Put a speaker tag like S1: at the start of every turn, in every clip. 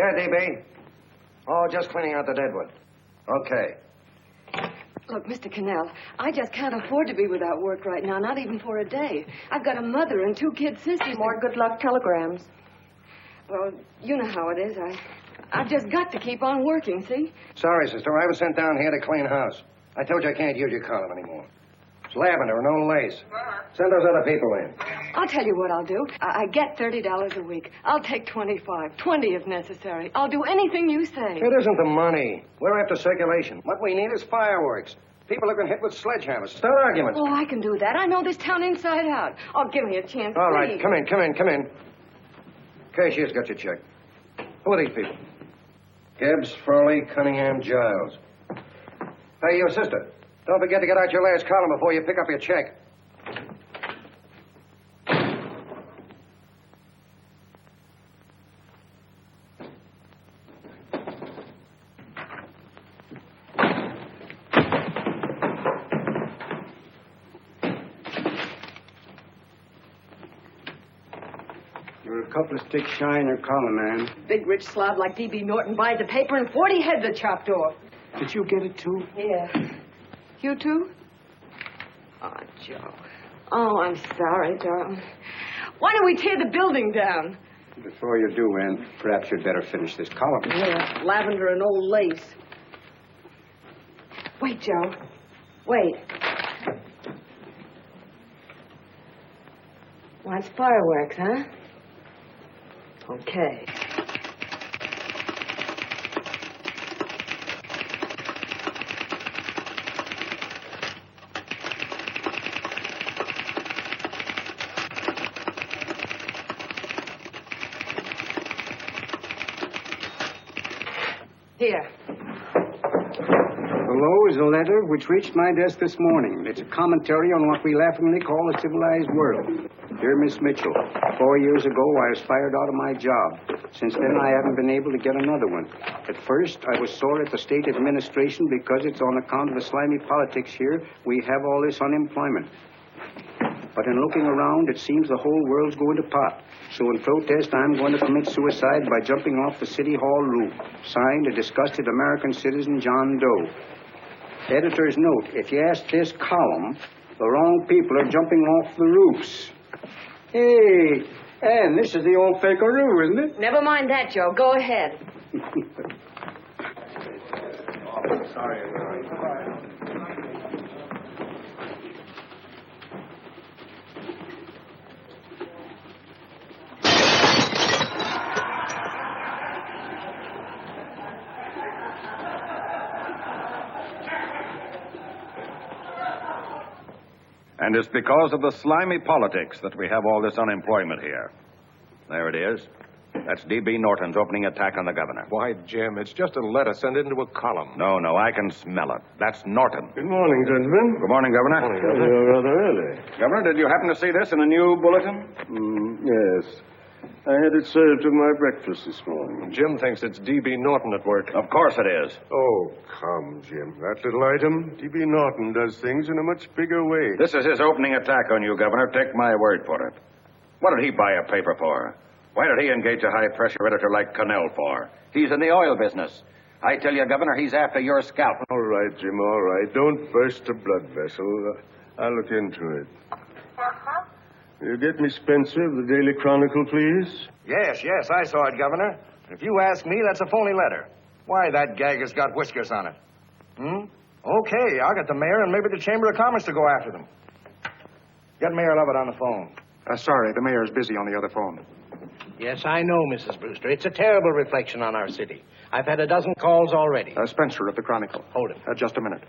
S1: Yeah, DB. Oh, just cleaning out the deadwood. Okay.
S2: Look, Mr. Cannell, I just can't afford to be without work right now, not even for a day. I've got a mother and 2 kid sisters.
S3: More good luck telegrams.
S2: Well, you know how it is. I've just got to keep on working, see?
S1: Sorry, sister. I was sent down here to clean house. I told you I can't use your column anymore. It's lavender and no lace. Send those other people in.
S2: I'll tell you what I'll do. I get $30 a week. I'll take 25, 20 if necessary. I'll do anything you say.
S1: It isn't the money. We're after circulation. What we need is fireworks. People have been hit with sledgehammers. Start arguments.
S2: Oh, I can do that. I know this town inside out. Oh, give me a chance,
S1: All right,
S2: please.
S1: come in. Cashier's got your check. Who are these people? Gibbs, Furley, Cunningham, Giles. Hey, your sister. Don't forget to get out your last column before you pick up your check.
S4: You're a couple of sticks shy in your column, man.
S2: Big rich slob like D.B. Norton buys the paper and 40 heads are chopped off.
S4: Did you get it, too?
S2: Yeah. You too? Oh, Joe. Oh, I'm sorry, darling. Why don't we tear the building down?
S4: Before you do, Ann, perhaps you'd better finish this column.
S2: Yeah, lavender and old lace. Wait, Joe. Wait. Wants fireworks, huh? Okay. Here.
S4: Below is a letter which reached my desk this morning. It's a commentary on what we laughingly call a civilized world. Dear Miss Mitchell, 4 years ago I was fired out of my job. Since then I haven't been able to get another one. At first I was sore at the state administration because it's on account of the slimy politics here we have all this unemployment. But in looking around, it seems the whole world's going to pot. So in protest, I'm going to commit suicide by jumping off the City Hall roof. Signed, a disgusted American citizen, John Doe. Editor's note, if you ask this column, the wrong people are jumping off the roofs. Hey, Ann, this is the old Fakeroo, isn't it?
S2: Never mind that, Joe. Go ahead.
S4: Sorry.
S5: And it's because of the slimy politics that we have all this unemployment here. There it is. That's D.B. Norton's opening attack on the governor.
S6: Why, Jim, it's just a letter sent into a column.
S5: No, I can smell it. That's Norton.
S7: Good morning, gentlemen.
S5: Good morning, Governor.
S7: You're rather early.
S5: Governor, did you happen to see this in a new bulletin?
S7: Yes. I had it served with my breakfast this morning.
S6: Jim thinks it's D.B. Norton at work.
S5: Of course it is.
S7: Oh, come, Jim. That little item, D.B. Norton does things in a much bigger way.
S5: This is his opening attack on you, Governor. Take my word for it. What did he buy a paper for? Why did he engage a high-pressure editor like Cannell for? He's in the oil business. I tell you, Governor, he's after your scalp.
S7: All right, Jim, all right. Don't burst a blood vessel. I'll look into it. You get me Spencer of the Daily Chronicle, please?
S1: Yes, I saw it, Governor. If you ask me, that's a phony letter. Why, that gag has got whiskers on it. Okay, I'll get the mayor and maybe the Chamber of Commerce to go after them. Get Mayor Lovett on the phone.
S8: Sorry, the mayor's busy on the other phone.
S9: Yes, I know, Mrs. Brewster. It's a terrible reflection on our city. I've had a dozen calls already.
S8: Spencer of the Chronicle.
S9: Hold it.
S8: Just a minute.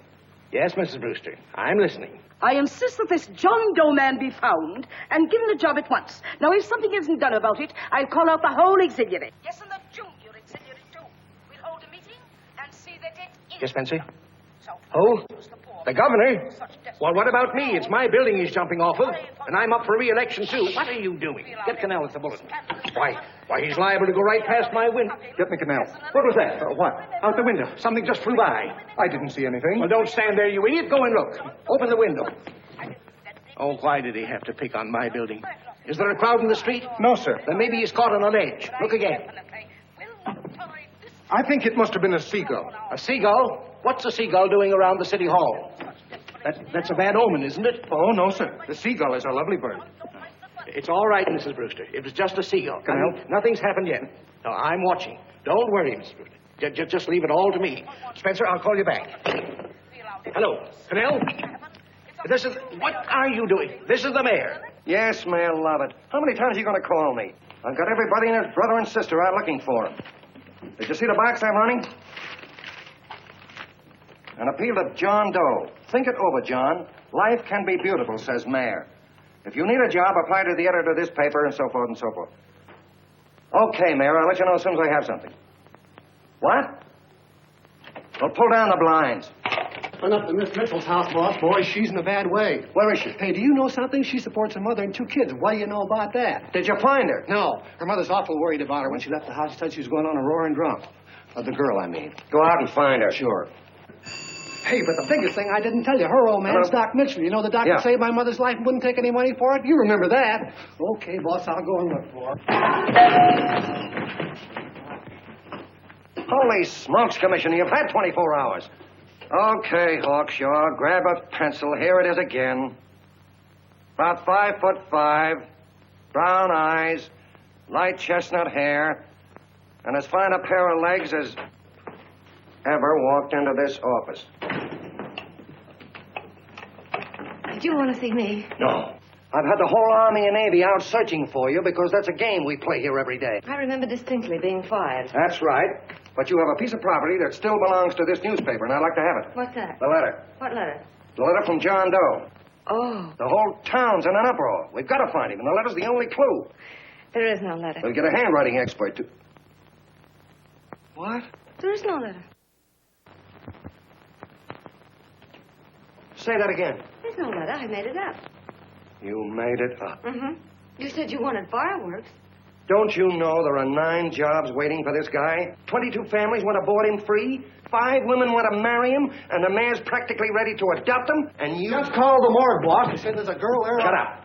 S9: Yes, Mrs. Brewster. I'm listening.
S10: I insist that this John Doe man be found and given a job at once. Now, if something isn't done about it, I'll call out the whole auxiliary. Yes, and the junior auxiliary, too. We'll hold a meeting and see that it is.
S9: Yes, Spencer?
S10: So,
S9: Who? The governor? Well, what about me? It's my building he's jumping off of, and I'm up for re-election, too. What are you doing? Get Cannell at the bulletin. Why, he's liable to go right past my window.
S8: Get me Cannell.
S9: What was that?
S8: What?
S9: Out the window. Something just flew by.
S8: I didn't see anything.
S9: Well, don't stand there, you idiot. Go and look. Open the window. Oh, why did he have to pick on my building? Is there a crowd in the street?
S8: No, sir.
S9: Then maybe he's caught on a ledge. Look again. I think it must have been a seagull. A seagull? What's a seagull doing around the city hall? That's a bad omen, isn't it?
S8: Oh, no, sir. The seagull is a lovely bird.
S9: It's all right, Mrs. Brewster. It was just a seagull. Nothing's happened yet. No, I'm watching. Don't worry, Mrs. Brewster. Just leave it all to me. Spencer, I'll call you back. Hello, Canal? What are you doing? This is the mayor.
S1: Yes, Mayor Lovett. How many times are you going to call me? I've got everybody and his brother and sister out looking for him. Did you see the box I'm running? An appeal to John Doe. Think it over, John. Life can be beautiful, says Mayor. If you need a job, apply to the editor of this paper and so forth and so forth. Okay, Mayor, I'll let you know as soon as I have something. What? Well, pull down the blinds.
S3: Went up to Miss Mitchell's house, boss. Boy, she's in a bad way.
S1: Where is she?
S3: Hey, do you know something? She supports her mother and 2 kids. What do you know about that?
S1: Did you find her?
S3: No. Her mother's awful worried about her. When she left the house, she said she was going on a roaring drunk. The girl, I mean.
S1: Go out and find her.
S3: Sure. Hey, but the biggest thing I didn't tell you, her old man's Doc Mitchell. You know the doctor saved my mother's life and wouldn't take any money for it? You remember that. Okay, boss, I'll go and look for her.
S1: Holy smokes, Commissioner, you've had 24 hours. Okay, Hawkshaw, grab a pencil. Here it is again. About 5'5", brown eyes, light chestnut hair, and as fine a pair of legs as ever walked into this office.
S2: Did you want to see me?
S1: No. I've had the whole Army and Navy out searching for you because that's a game we play here every day.
S2: I remember distinctly being fired.
S1: That's right. But you have a piece of property that still belongs to this newspaper, and I'd like to have it.
S2: What's that?
S1: The letter.
S2: What letter?
S1: The letter from John Doe.
S2: Oh,
S1: The whole town's in an uproar. We've got to find him, and the letter's the only clue.
S2: there is no letter.
S1: We'll get a handwriting expert to... What?
S2: There is no letter.
S1: Say that again.
S2: There's no letter. I made it up.
S1: You made it up.
S2: Mm-hmm. You said you wanted fireworks.
S1: Don't you know there are 9 jobs waiting for this guy? 22 families want to board him free. 5 women want to marry him, and the mayor's practically ready to adopt him, and you...
S3: Just call the morgue, boss. They said there's a girl there.
S1: Shut up.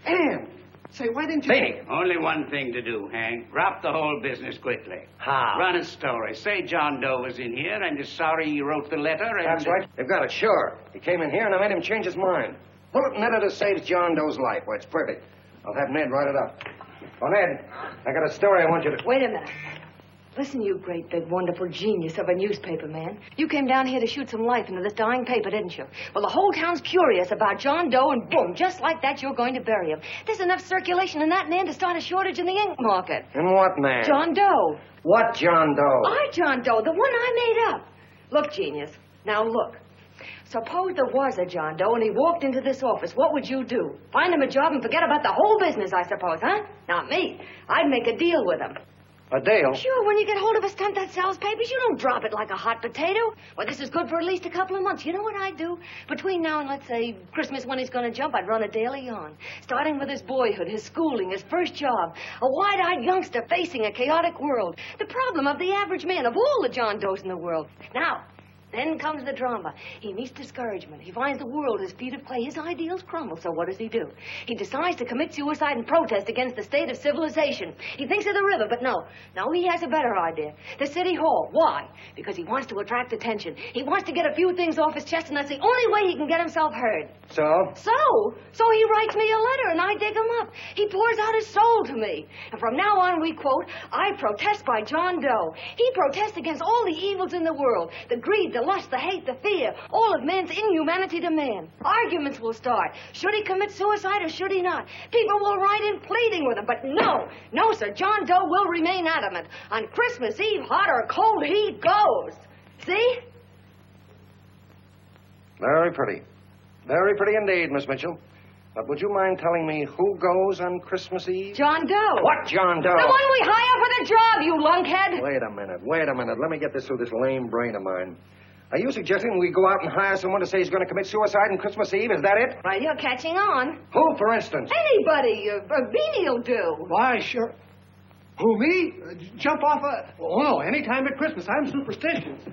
S3: Ann, say, why didn't you...
S1: Beanie.
S11: Only one thing to do, Hank. Drop the whole business quickly.
S1: How?
S11: Run a story. Say John Doe was in here and is sorry he wrote the letter and...
S1: That's right. They've got it, sure. He came in here, and I made him change his mind. Bulletin editor saves John Doe's life. Well, it's perfect. I'll have Ned write it up. Oh, Ned, I got a story I want you to...
S2: Wait a minute. Listen, you great, big, wonderful genius of a newspaper man. You came down here to shoot some life into this dying paper, didn't you? Well, the whole town's furious about John Doe, and boom, just like that, you're going to bury him. There's enough circulation in that man to start a shortage in the ink market.
S1: In what man?
S2: John Doe.
S1: What John Doe?
S2: John Doe, the one I made up. Look, genius. Now, look. Suppose there was a John Doe and he walked into this office. What would you do? Find him a job and forget about the whole business, I suppose, huh? Not me. I'd make a deal with him.
S1: A deal?
S2: Sure, when you get hold of a stunt that sells papers, you don't drop it like a hot potato. Well, this is good for at least a couple of months. You know what I'd do? Between now and, let's say, Christmas when he's going to jump, I'd run a daily on. Starting with his boyhood, his schooling, his first job. A wide-eyed youngster facing a chaotic world. The problem of the average man, of all the John Does in the world. Now, then comes the drama. He meets discouragement. He finds the world his feet of clay. His ideals crumble. So what does he do? He decides to commit suicide and protest against the state of civilization. He thinks of the river, but no. No, he has a better idea. The city hall. Why? Because he wants to attract attention. He wants to get a few things off his chest, and that's the only way he can get himself heard.
S1: So?
S2: So he writes me a letter, and I dig him up. He pours out his soul to me. And from now on, we quote, I protest by John Doe. He protests against all the evils in the world. The greed, the lust, the hate, the fear, all of man's inhumanity to man. Arguments will start. Should he commit suicide or should he not? People will write in pleading with him, but no, sir, John Doe will remain adamant. On Christmas Eve, hot or cold, he goes. See?
S1: Very pretty. Very pretty indeed, Miss Mitchell. But would you mind telling me who goes on Christmas Eve?
S2: John Doe.
S1: What John Doe?
S2: The one we hire for the job, you lunkhead.
S1: Wait a minute. Let me get this through this lame brain of mine. Are you suggesting we go out and hire someone to say he's going to commit suicide on Christmas Eve? Is that it?
S2: Well, you're catching on.
S1: Who, for instance?
S2: Anybody. Beanie'll do.
S3: Why, sure. Who, me? Jump off a... Oh, no, any time at Christmas. I'm superstitious.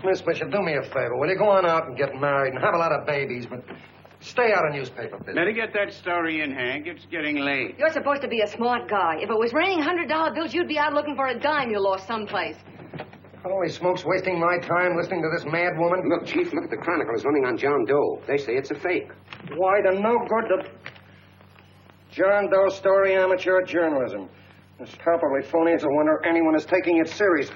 S1: Miss Mitchell, do me a favor. Will you go on out and get married and have a lot of babies, but
S8: Stay out of newspaper business.
S11: Better get that story in, Hank. It's getting late.
S2: You're supposed to be a smart guy. If it was raining $100 bills, you'd be out looking for a dime you lost someplace.
S8: Holy smokes, wasting my time listening to this mad woman.
S12: Look, Chief, look at the Chronicle is running on John Doe. They say it's a fake.
S1: Why, the no good to... John Doe story, amateur journalism. It's probably phony. It's a wonder anyone is taking it serious.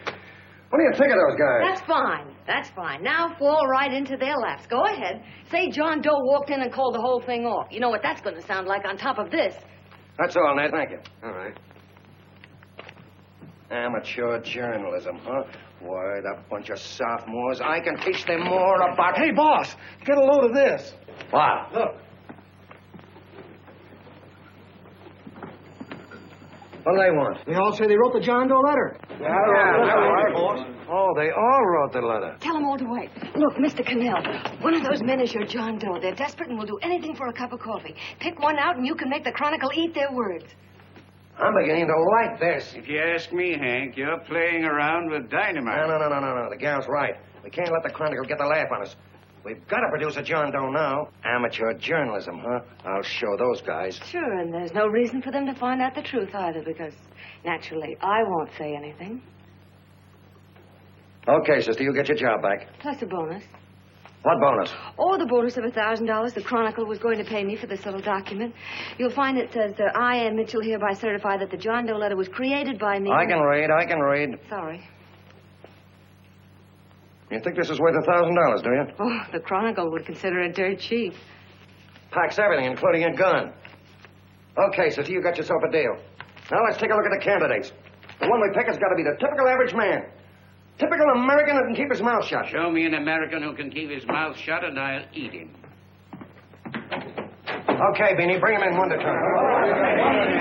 S1: What do you think of those guys?
S2: That's fine. That's fine. Now fall right into their laps. Go ahead. Say John Doe walked in and called the whole thing off. You know what that's going to sound like on top of this.
S1: That's all, Ned. Thank you.
S8: All right.
S1: Amateur journalism, huh? Why, that bunch of sophomores, I can teach them more about...
S3: Hey, boss, get a load of this.
S1: Wow.
S3: Look.
S1: What do they want?
S3: They all say they wrote the John Doe letter.
S1: Oh, they all wrote the letter.
S2: Tell them all to wait. Look, Mr. Cannell, one of those men is your John Doe. They're desperate and will do anything for a cup of coffee. Pick one out and you can make the Chronicle eat their words.
S1: I'm beginning to like this.
S11: If you ask me, Hank, you're playing around with dynamite.
S1: No. The gal's right. We can't let the Chronicle get the laugh on us. We've got to produce a John Doe now. Amateur journalism, huh? I'll show those guys.
S2: Sure, and there's no reason for them to find out the truth either, because, naturally, I won't say anything.
S1: Okay, sister, you get your job back.
S2: Plus a bonus.
S1: What bonus?
S2: Oh, the bonus of $1,000 the Chronicle was going to pay me for this little document. You'll find it says, I, Ann Mitchell, hereby certify that the John Doe letter was created by me.
S1: I can read.
S2: Sorry.
S1: You think this is worth $1,000, do you?
S2: Oh, the Chronicle would consider it dirt cheap.
S1: Packs everything, including a gun. Okay, sister, you got yourself a deal. Now let's take a look at the candidates. The one we pick has got to be the typical average man. Typical American who can keep his mouth shut.
S11: Show me an American who can keep his mouth shut and I'll eat him.
S1: Okay, Beanie, bring him in one at a time.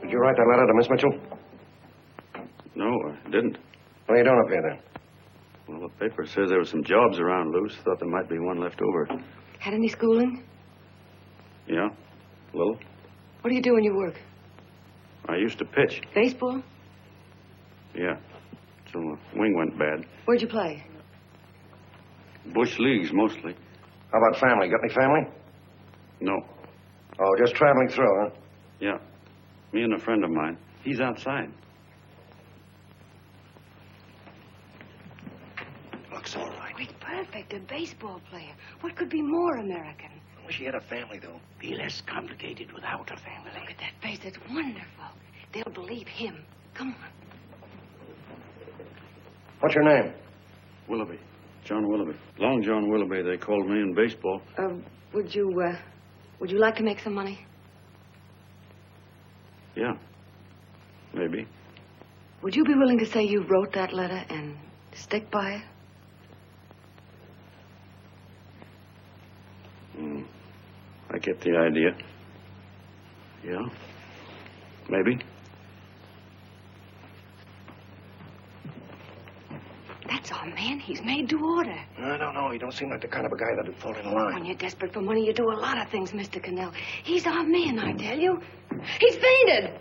S1: Did you write that letter to Miss Mitchell?
S13: No, I didn't.
S1: What are you doing up here, then?
S13: Well, the paper says there were some jobs around loose. Thought there might be one left over.
S2: Had any schooling?
S13: Yeah, a little.
S2: What do you do when you work?
S13: I used to pitch.
S2: Baseball?
S13: Yeah. So the wing went bad.
S2: Where'd you play?
S13: Bush leagues, mostly.
S1: How about family? Got any family?
S13: No.
S1: Oh, just traveling through, huh?
S13: Yeah. Me and a friend of mine. He's outside.
S1: Looks all right.
S2: Wait, perfect. A baseball player. What could be more American?
S1: I wish he had a family, though.
S11: Be less complicated without a family.
S2: Look at that face. It's wonderful. They'll believe him. Come on.
S1: What's your name?
S13: Willoughby. John Willoughby. Long John Willoughby, they called me in baseball.
S2: Would you like to make some money?
S13: Yeah. Maybe.
S2: Would you be willing to say you wrote that letter and stick by it?
S13: I get the idea. Yeah. Maybe.
S2: That's our man. He's made to order.
S1: I don't know. He don't seem like the kind of a guy that'd fall in line.
S2: When you're desperate for money, you do a lot of things, Mr. Cannell. He's our man, I tell you. He's fainted.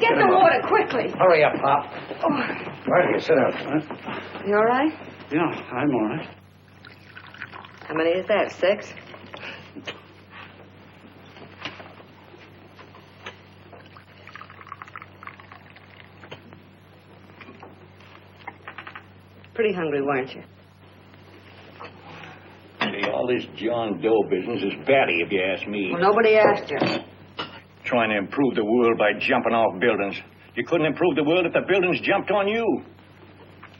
S2: Get the water quickly.
S1: Hurry up, Pop.
S2: Oh.
S1: Right here, sit down.
S2: You all right?
S13: Yeah, I'm all right.
S2: How many is that, 6? Pretty hungry, weren't you?
S14: this John Doe business is batty, if you ask me.
S2: Well, nobody asked you.
S14: Trying to improve the world by jumping off buildings. You couldn't improve the world if the buildings jumped on you.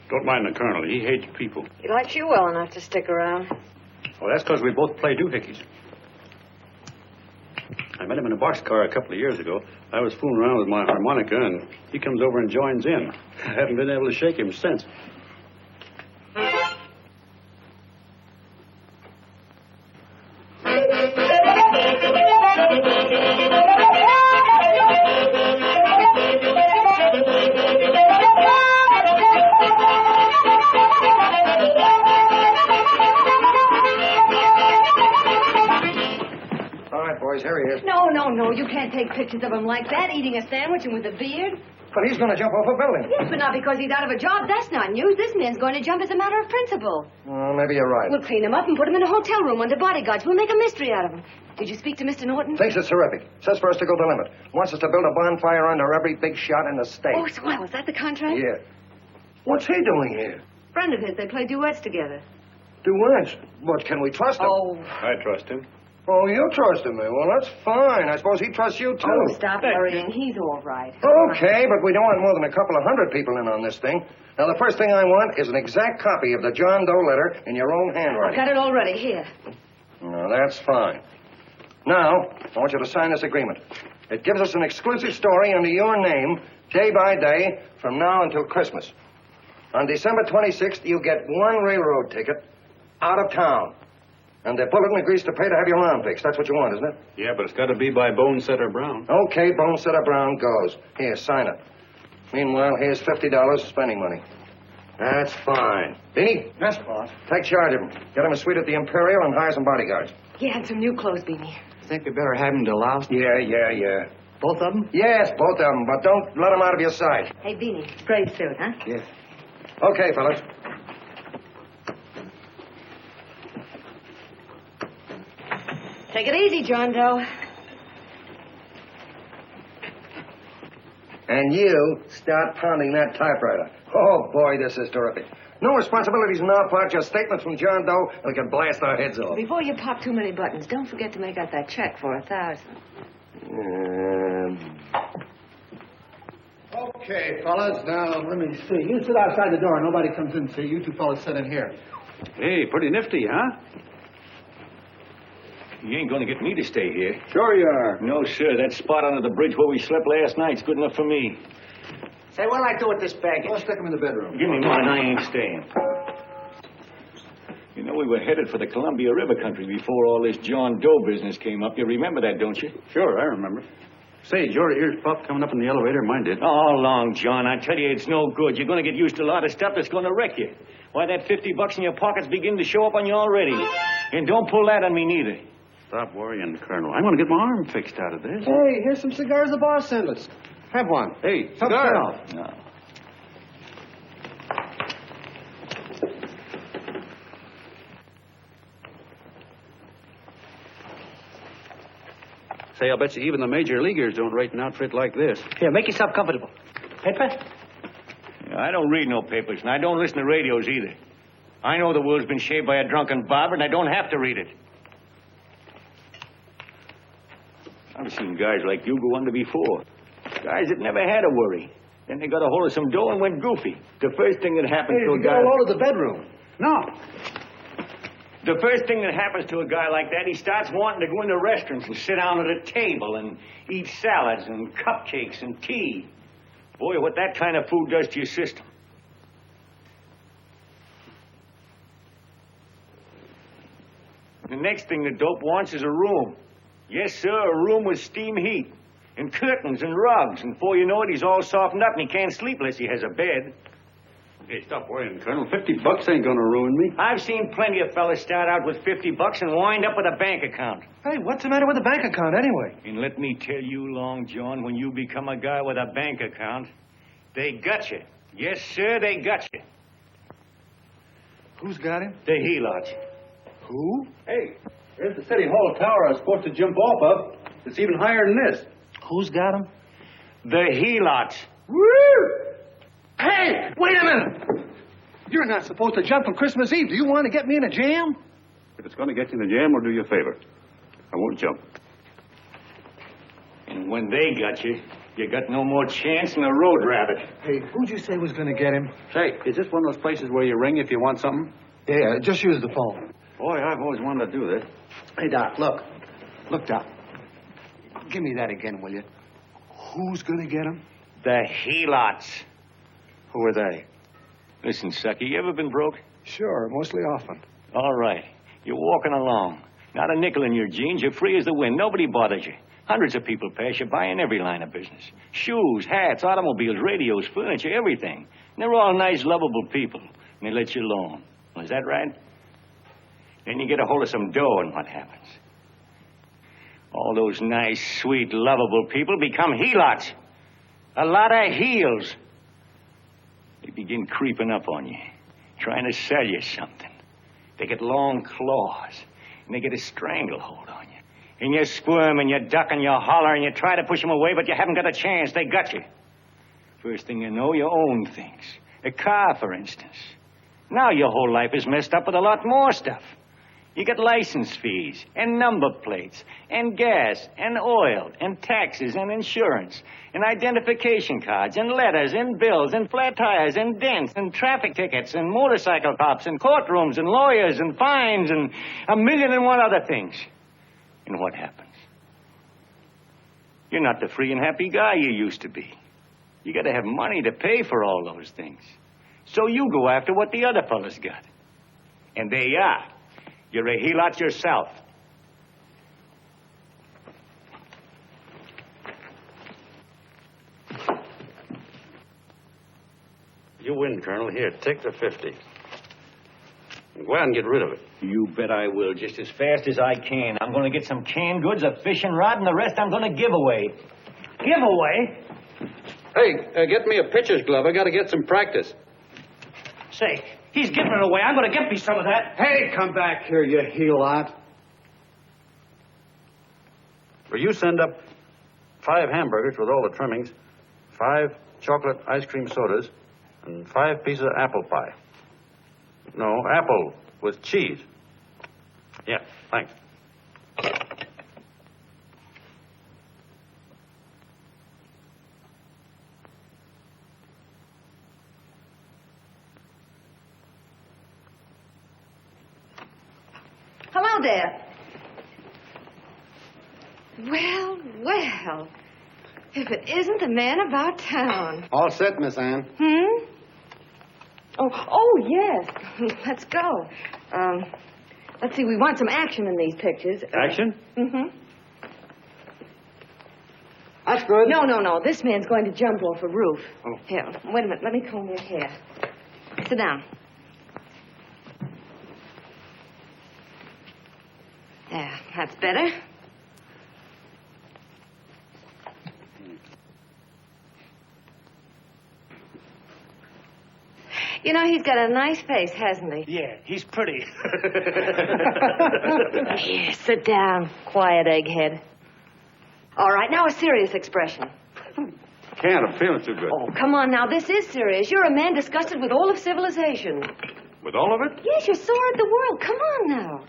S13: Don't mind the colonel. He hates people.
S2: He likes you well enough to stick around.
S13: Well, that's because we both play doohickeys. I met him in a boxcar a couple of years ago. I was fooling around with my harmonica, and he comes over and joins in. I haven't been able to shake him since.
S2: No, you can't take pictures of him like that, eating a sandwich and with a beard.
S1: But he's going to jump off a building.
S2: Yes, but not because he's out of a job. That's not news. This man's going to jump as a matter of principle.
S1: Well, maybe you're right.
S2: We'll clean him up and put him in a hotel room under bodyguards. We'll make a mystery out of him. Did you speak to Mr. Norton?
S1: Thinks it's terrific. Says for us to go the limit. Wants us to build a bonfire under every big shot in the state.
S2: Oh, swell. Is that the contract?
S1: Yeah. What's he doing here?
S2: Friend of his. They play duets together.
S1: Duets? But can we trust him?
S2: Oh.
S13: I trust him.
S1: Oh, you trust him, then. Well, that's fine. I suppose he trusts you, too.
S2: Oh, stop worrying. He's all right.
S1: Okay, but we don't want more than a couple of hundred people in on this thing. Now, the first thing I want is an exact copy of the John Doe letter in your own handwriting.
S2: I've got it already. Here.
S1: No, that's fine. Now, I want you to sign this agreement. It gives us an exclusive story under your name, day by day, from now until Christmas. On December 26th, you get one railroad ticket out of town. And the bulletin agrees to pay to have your lawn fixed. That's what you want, isn't it?
S13: Yeah, but it's got to be by Bonesetter Brown.
S1: Okay, Bonesetter Brown goes. Here, sign it. Meanwhile, here's $50 spending money. That's fine. Beanie?
S3: Yes, boss.
S1: Take charge of him. Get him a suite at the Imperial and hire some bodyguards.
S2: Yeah, and some new clothes, Beanie.
S4: Think we better have him deloused?
S1: Yeah.
S3: Both of them?
S1: Yes, both of them, but don't let them out of your sight.
S2: Hey, Beanie, gray suit, huh?
S1: Yes. Okay, fellas.
S2: Take it easy, John Doe.
S1: And you start pounding that typewriter. Oh, boy, this is terrific. No responsibilities on our part, just statements from John Doe, and we can blast our heads off.
S2: Before you pop too many buttons, don't forget to make out that check for $1,000.
S3: Okay, fellas, now, let me see. You sit outside the door. Nobody comes in, see? You two fellas sit in here.
S13: Hey, pretty nifty, huh?
S14: You ain't going to get me to stay here.
S13: Sure you are.
S14: No, sir. That spot under the bridge where we slept last night's good enough for me.
S9: Say, what'll I do with this baggage?
S3: Go stick him in the bedroom.
S14: Give me mine. I ain't staying. You know, we were headed for the Columbia River country before all this John Doe business came up. You remember that, don't you?
S13: Sure, I remember. Say, your ears popped coming up in the elevator. Mine did.
S14: All along, John. I tell you, it's no good. You're going to get used to a lot of stuff that's going to wreck you. Why, that $50 in your pocket's beginning to show up on you already. And don't pull that on me, neither.
S13: Stop worrying, Colonel. I'm going to get my arm fixed out of this.
S3: Hey, here's some cigars the boss sent us. Have one.
S13: Hey,
S3: Help
S13: cigar.
S3: yourself.
S14: No.
S13: Say, I'll bet you even the major leaguers don't rate an outfit like this.
S9: Here, make yourself comfortable. Paper?
S14: I don't read no papers, and I don't listen to radios either. I know the world's been shaped by a drunken barber, and I don't have to read it. I've seen guys like you go under before. Guys that never had a worry. Then they got a hold of some dough and went goofy. The first thing that happens to a guy...
S3: all over the bedroom.
S14: No. The first thing that happens to a guy like that, he starts wanting to go into restaurants and sit down at a table and eat salads and cupcakes and tea. Boy, what that kind of food does to your system. The next thing the dope wants is a room. Yes, sir, a room with steam heat and curtains and rugs. And before you know it, he's all softened up and he can't sleep unless he has a bed.
S13: Hey, stop worrying, Colonel. $50 ain't going to ruin me.
S14: I've seen plenty of fellas start out with $50 and wind up with a bank account.
S3: Hey, what's the matter with the bank account anyway?
S14: And let me tell you, Long John, when you become a guy with a bank account, they got you. Yes, sir, they got you.
S3: Who's got him?
S14: The helots.
S3: Who?
S13: Hey, there's the City Hall tower I was supposed to jump off of. It's even higher than this.
S3: Who's got him?
S14: The helots.
S3: Woo! Hey, wait a minute. You're not supposed to jump on Christmas Eve. Do you want to get me in a jam?
S13: If it's going to get you in the jam, we'll do you a favor. I won't jump.
S14: And when they got you, you got no more chance than a road rabbit.
S3: Hey, who'd you say was going to get him?
S13: Say, is this one of those places where you ring if you want something?
S3: Yeah, just use the phone.
S13: Boy, I've always wanted to do this.
S3: Hey, Doc, look. Look, Doc. Give me that again, will you? Who's going to get him?
S14: The helots.
S3: Who are they?
S14: Listen, sucker, you ever been broke?
S3: Sure, mostly often.
S14: All right. You're walking along. Not a nickel in your jeans. You're free as the wind. Nobody bothers you. Hundreds of people pass you by in every line of business. Shoes, hats, automobiles, radios, furniture, everything. And they're all nice, lovable people. And they let you alone. Well, is that right? Then you get a hold of some dough, and what happens? All those nice, sweet, lovable people become helots. A lot of heels. They begin creeping up on you, trying to sell you something. They get long claws, and they get a stranglehold on you. And you squirm, and you duck, and you holler, and you try to push them away, but you haven't got a chance. They got you. First thing you know, you own things. A car, for instance. Now your whole life is messed up with a lot more stuff. You get license fees, and number plates, and gas, and oil, and taxes, and insurance, and identification cards, and letters, and bills, and flat tires, and dents, and traffic tickets, and motorcycle cops, and courtrooms, and lawyers, and fines, and 1,000,001 other things. And what happens? You're not the free and happy guy you used to be. You got to have money to pay for all those things. So you go after what the other fellas got. And there you are. You're a helot yourself.
S13: You win, Colonel. Here, take the 50. Go out and get rid of it.
S14: You bet I will, just as fast as I can. I'm going to get some canned goods, a fishing rod, and the rest I'm going to give away. Give away?
S13: Hey, get me a pitcher's glove. I got to get some practice.
S9: Say, he's giving it away. I'm going to get me some of that.
S3: Hey, come back here, you helot.
S13: Will you send up 5 hamburgers with all the trimmings, 5 chocolate ice cream sodas, and 5 pieces of apple pie? No, apple with cheese. Yeah, thanks.
S2: Hello there. Well, well. If it isn't the man about town.
S4: All set, Miss Anne.
S2: Hmm? Oh, yes. Let's go. Let's see, we want some action in these pictures.
S13: Action?
S2: Mm-hmm.
S3: That's good.
S2: No. This man's going to jump off a roof.
S3: Oh.
S2: Here, wait a minute. Let me comb your hair. Sit down. There, that's better. You know, he's got a nice face, hasn't he?
S9: Yeah, he's pretty.
S2: Here, sit down, quiet egghead. All right, now a serious expression.
S13: Can't. I'm feeling too good.
S2: Oh, come on now, this is serious. You're a man disgusted with all of civilization.
S13: With all of it?
S2: Yes, you're sore at the world. Come on now.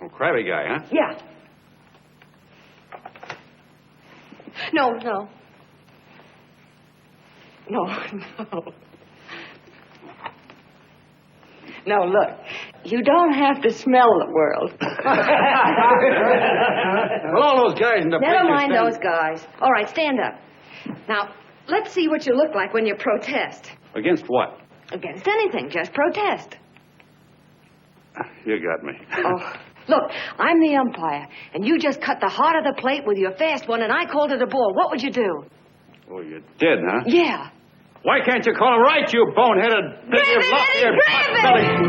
S13: Oh, crabby guy, huh?
S2: Yeah. No. No, look. You don't have to smell the world.
S13: Well, all those guys in the
S2: Never
S13: picture
S2: mind
S13: stand-
S2: those guys. All right, stand up. Now, let's see what you look like when you protest.
S13: Against what?
S2: Against anything, just protest.
S13: You got me.
S2: Oh, look, I'm the umpire, and you just cut the heart of the plate with your fast one, and I called it a ball. What would you do?
S13: Oh, you did, huh?
S2: Yeah.
S13: Why can't you call him right, you boneheaded...
S2: Grab it, Eddie, grab it!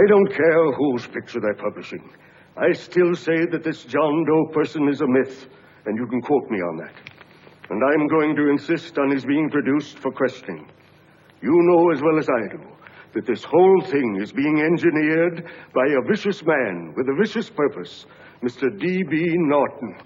S7: I don't care whose picture they're publishing. I still say that this John Doe person is a myth, and you can quote me on that. And I'm going to insist on his being produced for questioning. You know as well as I do that this whole thing is being engineered by a vicious man with a vicious purpose, Mr. D.B. Norton.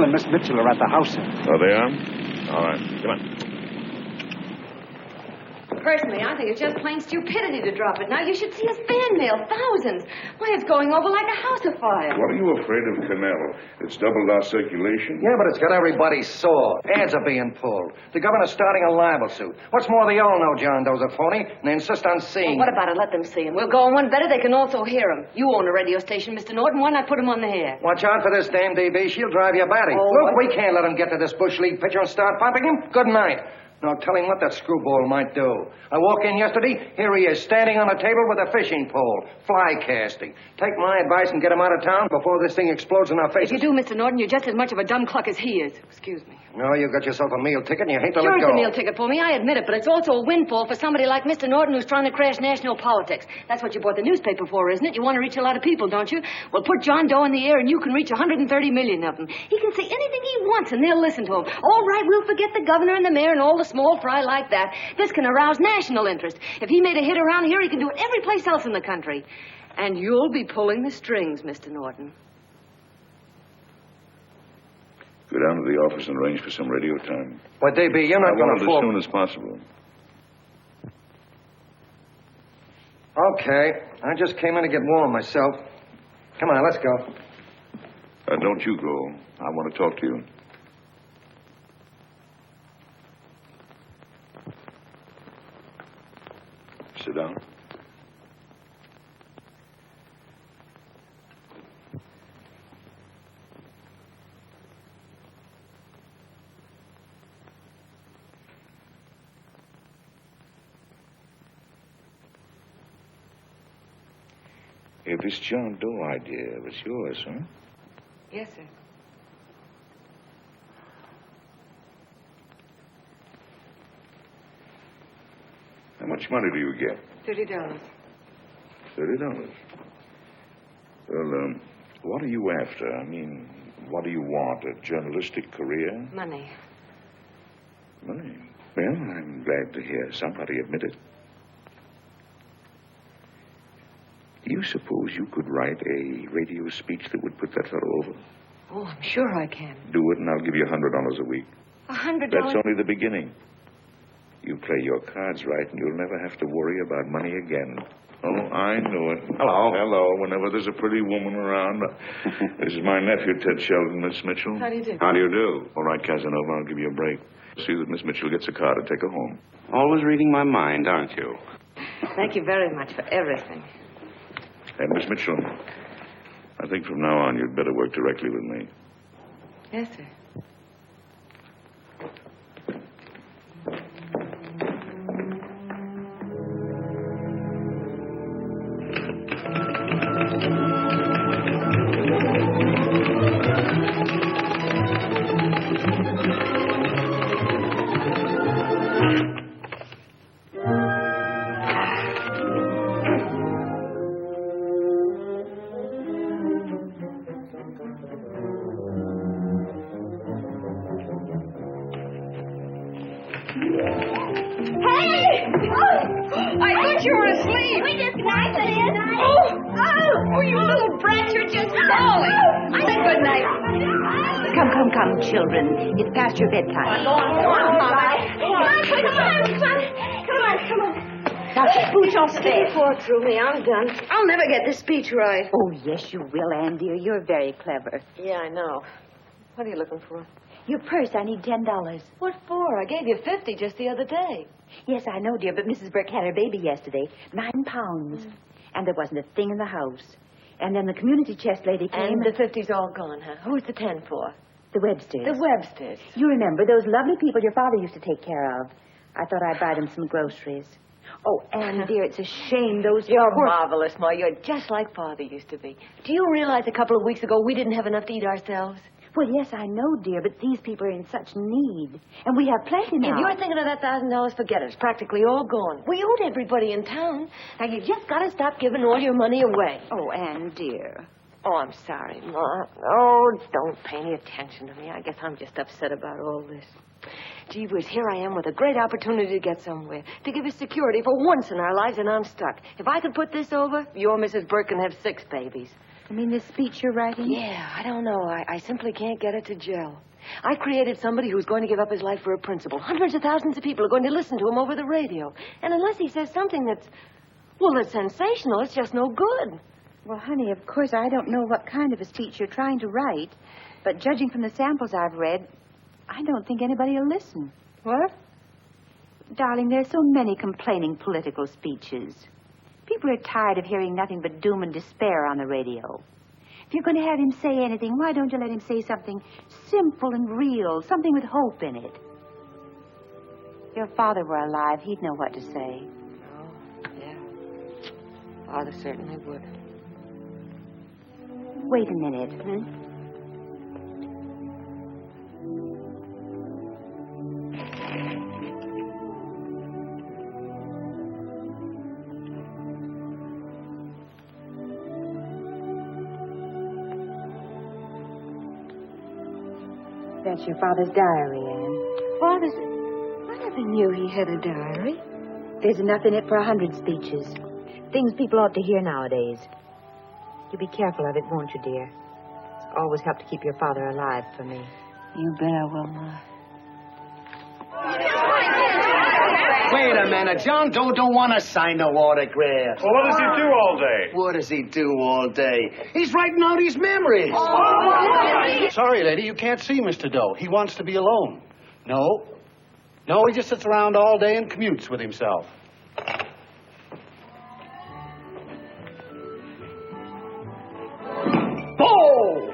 S4: And Miss Mitchell are at the house, sir.
S5: Oh, they are? All right. Come on.
S2: Personally, I think it's just plain stupidity to drop it. Now, you should see his fan mail. Thousands. Why, it's going over like a house afire.
S7: What are you afraid of, Canal? It's doubled our circulation.
S8: Yeah, but it's got everybody sore. Ads are being pulled. The governor's starting a libel suit. What's more, they all know John Doe's a phony, and they insist on seeing
S2: Well, what about it? Let them see him. We'll go on one better. They can also hear him. You own a radio station, Mr. Norton. Why not put him on the air?
S8: Watch out for this dame, DB. She'll drive you batty.
S2: Oh,
S8: Look, we can't let him get to this Bush League pitcher and start pumping him. Good night. Now, tell him what that screwball might do. I walked in yesterday. Here he is, standing on a table with a fishing pole. Fly casting. Take my advice and get him out of town before this thing explodes in our faces.
S2: If you do, Mr. Norton, you're just as much of a dumb cluck as he is. Excuse me.
S8: No, you got yourself a meal ticket and you hate to
S2: Sure,
S8: let
S2: it's
S8: go.
S2: a meal ticket for me. I admit it, but it's also a windfall for somebody like Mr. Norton who's trying to crash national politics. That's what you bought the newspaper for, isn't it? You want to reach a lot of people, don't you? Well, put John Doe in the air and you can reach 130 million of them. He can say anything he wants and they'll listen to him. All right, we'll forget the governor and the mayor and all the small fry like that. This can arouse national interest. If he made a hit around here, he can do it every place else in the country. And you'll be pulling the strings, Mr. Norton.
S15: Go down to the office and arrange for some radio time.
S8: But, DB, you're not going to
S15: as soon as possible.
S8: Okay. I just came in to get warm myself. Come on, let's go.
S15: Don't you go. I want to talk to you. Sit down. Hey, this John Doe idea was yours, huh?
S2: Yes, sir.
S15: How much money do you get?
S2: $30.
S15: $30. Well, what are you after? I mean, what do you want? A journalistic career?
S2: Money.
S15: Money? Well, I'm glad to hear somebody admit it. Do you suppose you could write a radio speech that would put that fellow over?
S2: Oh, I'm sure I can.
S15: Do it, and I'll give you $100 a week.
S2: $100?
S15: That's only the beginning. You play your cards right, and you'll never have to worry about money again. Oh, I knew it.
S5: Hello.
S15: Hello. Whenever there's a pretty woman around. This is my nephew, Ted Sheldon, Miss Mitchell.
S2: How do you do?
S15: How do you do? All right, Casanova, I'll give you a break. See that Miss Mitchell gets a car to take her home.
S12: Always reading my mind, aren't you?
S2: Thank you very much for everything.
S15: And Miss Mitchell, I think from now on you'd better work directly with me.
S2: Yes, sir.
S16: Come, children. It's past your bedtime.
S2: Go on, Mama. Come on.
S16: Now, keep boots off the bed.
S2: Pour through me. I'm done. I'll never get this speech right.
S16: Oh, yes, you will, Ann, dear. You're very clever.
S2: Yeah, I know. What are you looking for?
S16: Your purse. I need $10.
S2: What for? I gave you 50 just the other day.
S16: Yes, I know, dear, but Mrs. Burke had her baby yesterday. 9 pounds. And there wasn't a thing in the house. And then the community chest lady came.
S2: And the 50's all gone, huh? Who's the 10 for?
S16: The Websters.
S2: The Websters.
S16: You remember those lovely people your father used to take care of. I thought I'd buy them some groceries. Oh, Anne, dear, it's a shame those...
S2: You're marvelous, Ma. You're just like Father used to be. Do you realize a couple of weeks ago we didn't have enough to eat ourselves?
S16: Well, yes, I know, dear, but these people are in such need. And we have plenty now.
S2: If you're thinking of that $1,000, forget it. It's practically all gone. We owed everybody in town. Now, you just got to stop giving all your money away.
S16: Oh, Anne, dear.
S2: Oh, I'm sorry, Ma. Oh, don't pay any attention to me. I guess I'm just upset about all this. Gee whiz, here I am with a great opportunity to get somewhere, to give us security for once in our lives, and I'm stuck. If I could put this over, your Mrs. Burke can have 6 babies.
S16: You mean this speech you're writing?
S2: Yeah, I don't know. I simply can't get it to gel. I created somebody who's going to give up his life for a principle. Hundreds of thousands of people are going to listen to him over the radio. And unless he says something that's sensational, it's just no good.
S16: Well, honey, of course, I don't know what kind of a speech you're trying to write. But judging from the samples I've read, I don't think anybody will listen.
S2: What?
S16: Darling, there's so many complaining political speeches. People are tired of hearing nothing but doom and despair on the radio. If you're going to have him say anything, why don't you let him say something simple and real, something with hope in it? If your father were alive, he'd know what to say.
S2: Oh, yeah. Father certainly would.
S16: Wait a minute. That's your father's diary, Anne.
S2: Father's... I never knew he had a diary.
S16: There's enough in it for 100 speeches. Things people ought to hear nowadays. You be careful of it, won't you, dear? It's always helped to keep your father alive for me.
S2: You bet I will, Ma.
S9: Wait a minute. John Doe don't want to sign no autographs.
S14: Well, what does he do all day?
S9: What does he do all day? He's writing out his memories.
S3: Sorry, lady, you can't see Mr. Doe. He wants to be alone. No, he just sits around all day and commutes with himself.
S9: Oh!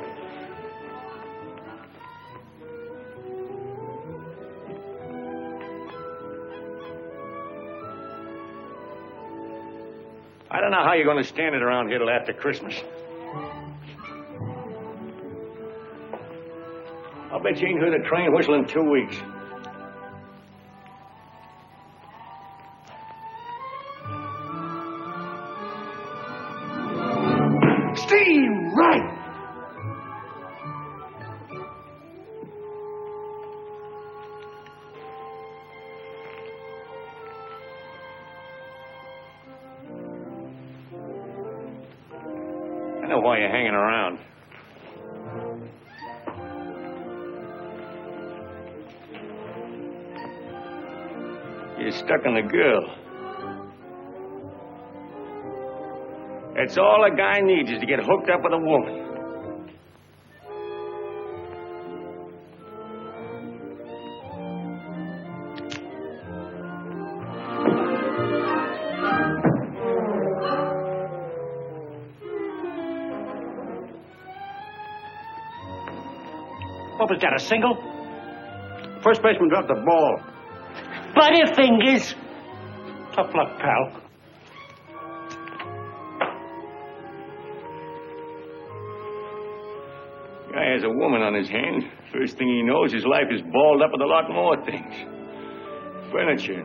S14: I don't know how you're going to stand it around here till after Christmas. I'll bet you ain't heard a train whistle in 2 weeks.
S9: Steam right!
S14: I know why you're hanging around. You're stuck on the girl. That's all a guy needs is to get hooked up with a woman.
S11: What was that, a single?
S13: First baseman dropped the ball.
S11: Butterfingers. Tough luck, pal.
S14: Guy has a woman on his hands. First thing he knows, his life is balled up with a lot more things. Furniture.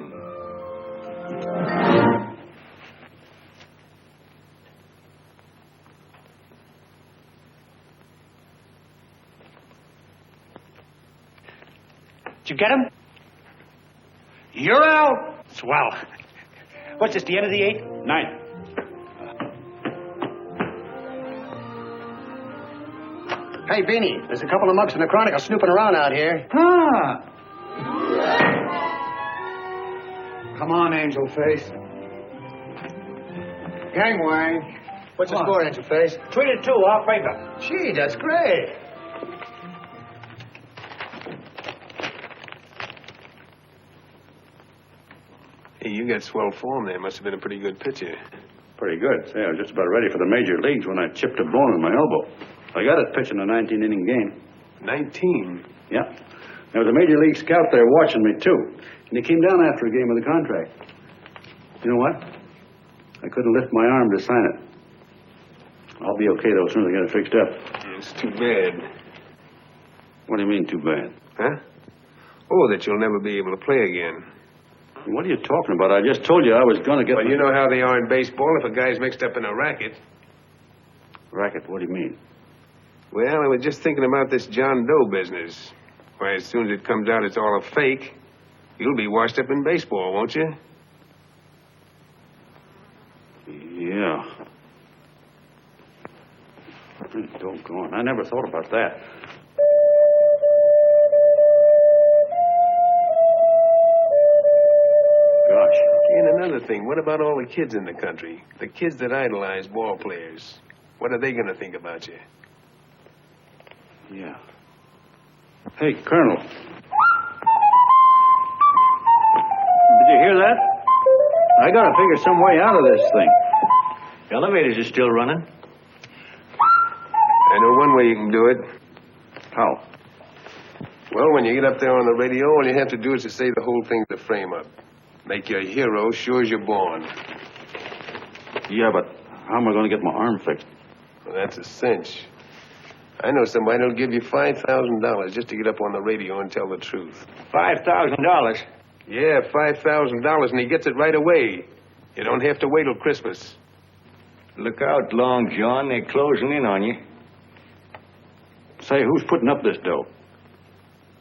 S11: Did you get him?
S9: You're out.
S11: Swell. What's this, the end of the 8th?
S13: 9th.
S9: Hey, Beanie, there's a couple of mugs from the Chronicle snooping around out here.
S3: Huh. Come on, Angel Face.
S9: Gangway. What's the score, Angel Face?
S11: 3-2, our favor.
S9: Gee, that's great.
S6: Hey, you got swell form there. Must have been a pretty good pitcher.
S5: Pretty good. Say, I was just about ready for the major leagues when I chipped a bone in my elbow. I got it pitching a 19-inning game.
S6: 19?
S13: Yeah. There was a major league scout there watching me, too. And he came down after a game with the contract. You know what? I couldn't lift my arm to sign it. I'll be okay, though, as soon as I get it fixed up.
S6: Yeah, it's too bad.
S13: What do you mean, too bad?
S6: Huh? Oh, that you'll never be able to play again.
S13: What are you talking about? I just told you I was going to get...
S6: Well, you know how they are in baseball if a guy's mixed up in a racket.
S13: Racket? What do you mean?
S6: Well, I was just thinking about this John Doe business. Why, as soon as it comes out it's all a fake, you'll be washed up in baseball, won't you?
S13: Yeah. Doggone. I never thought about that. Gosh.
S6: And another thing, what about all the kids in the country? The kids that idolize ball players. What are they going to think about you?
S13: Yeah. Hey, Colonel. Did you hear that? I got to figure some way out of this thing.
S14: Elevators are still running.
S6: I know one way you can do it.
S13: How?
S6: Well, when you get up there on the radio, all you have to do is to say the whole thing to frame up. Make you a hero sure as you're born.
S13: Yeah, but how am I going to get my arm fixed?
S6: Well, that's a cinch. I know somebody that'll give you $5,000 just to get up on the radio and tell the truth.
S14: $5,000?
S6: Yeah, $5,000, and he gets it right away. You don't have to wait till Christmas.
S14: Look out, Long John. They're closing in on you.
S13: Say, who's putting up this dough?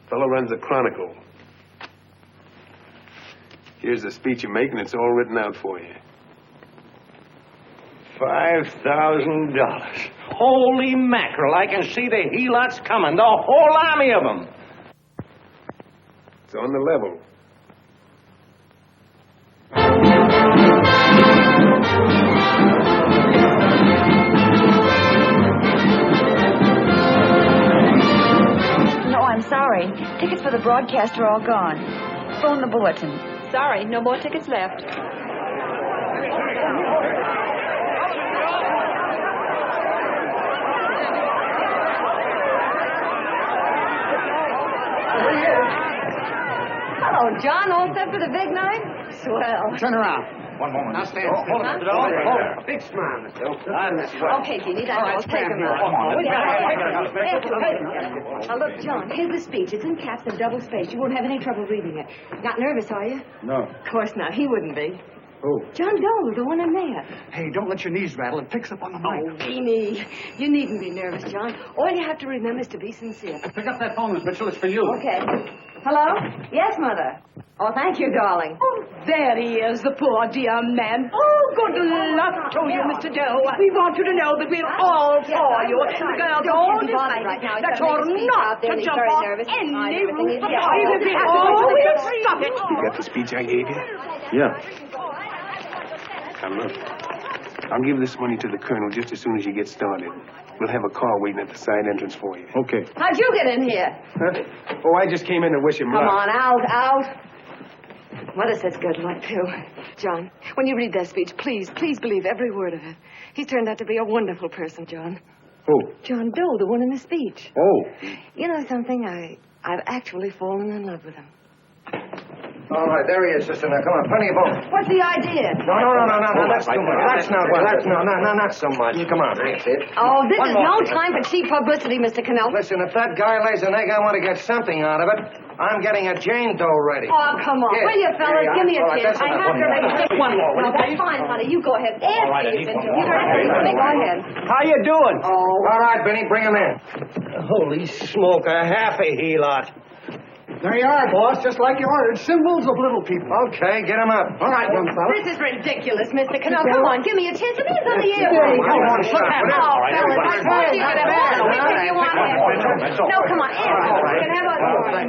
S6: Fellow runs the Chronicle. Here's the speech you make, and it's all written out for you.
S14: $5,000. Holy mackerel, I can see the helots coming, the whole army of them.
S6: It's on the level.
S17: No, I'm sorry. Tickets for the broadcast are all gone. Phone the bulletin.
S2: Sorry, no more tickets left. Hello, John. All set for the big night? Swell.
S3: Turn around. One moment. Now stand still.
S2: hold it.
S3: Hold it. Big smile, Miss Doe.
S2: Okay, Jeannie, that's all. Take him out. Now, look, John, here's the speech. It's in caps and double spaced. You won't have any trouble reading it. Not nervous, are you?
S13: No.
S2: Of course not. He wouldn't be.
S13: Who?
S2: John Doe, the one in there.
S3: Hey, don't let your knees rattle. It picks up on the mic.
S2: Oh, Jeannie, you needn't be nervous, John. All you have to remember is to be sincere.
S3: Pick up that phone, Miss Mitchell. It's for you.
S2: Okay. Hello? Yes, Mother. Oh, thank you, darling.
S10: Oh, there he is, the poor dear man. Oh, good luck to you, Mr. Doe. We want you to know that we're all for you. The girls all decide
S2: right now.
S10: that you're not to jump off any roof. Even if we all will stop it.
S6: You got the speech I gave you?
S13: Yeah.
S6: Now, look. I'll give this money to the colonel just as soon as you get started. We'll have a car waiting at the side entrance for you.
S13: Okay.
S2: How'd you get in here?
S6: Huh? Oh, I just came in to wish him luck.
S2: Come on, out. Mother says good luck, too. John, when you read that speech, please believe every word of it. He's turned out to be a wonderful person, John.
S13: Who?
S2: John Doe, the one in the speech.
S13: Oh.
S2: You know something? I've actually fallen in love with him.
S8: All right, there he is, sister. Now, come on, plenty of both.
S2: What's the idea?
S8: No, that's too much. That's not so much. Come on, that's it.
S2: Oh, this is no
S8: more.
S2: time for cheap publicity, Mr. Cannell.
S8: Listen, if that guy lays an egg, I want to get something out of it. I'm getting a Jane Doe ready.
S2: Oh, come on.
S8: Here.
S2: Will you, fellas?
S8: Here,
S2: Give me a
S8: all right,
S2: kiss.
S8: that's
S2: I
S8: enough.
S2: have to make
S8: One more, will
S2: No,
S8: you,
S2: that's
S8: please?
S2: fine, honey. You go ahead.
S14: All right,
S2: Andy,
S14: Anita.
S2: you go ahead.
S14: How you doing?
S2: Oh.
S8: All right, Benny, bring him in.
S14: Holy smoke, a half a helot.
S3: There you are, boss, just like you ordered. Symbols of little people.
S8: Okay, get him up.
S3: All right, young fella.
S2: This is ridiculous, Mr. Cannell. Come on, give me a chance. It is on the air.
S8: Come on, stop.
S2: Oh, fellas, I told you to have anything you want. No, come on, Andy. You can have a...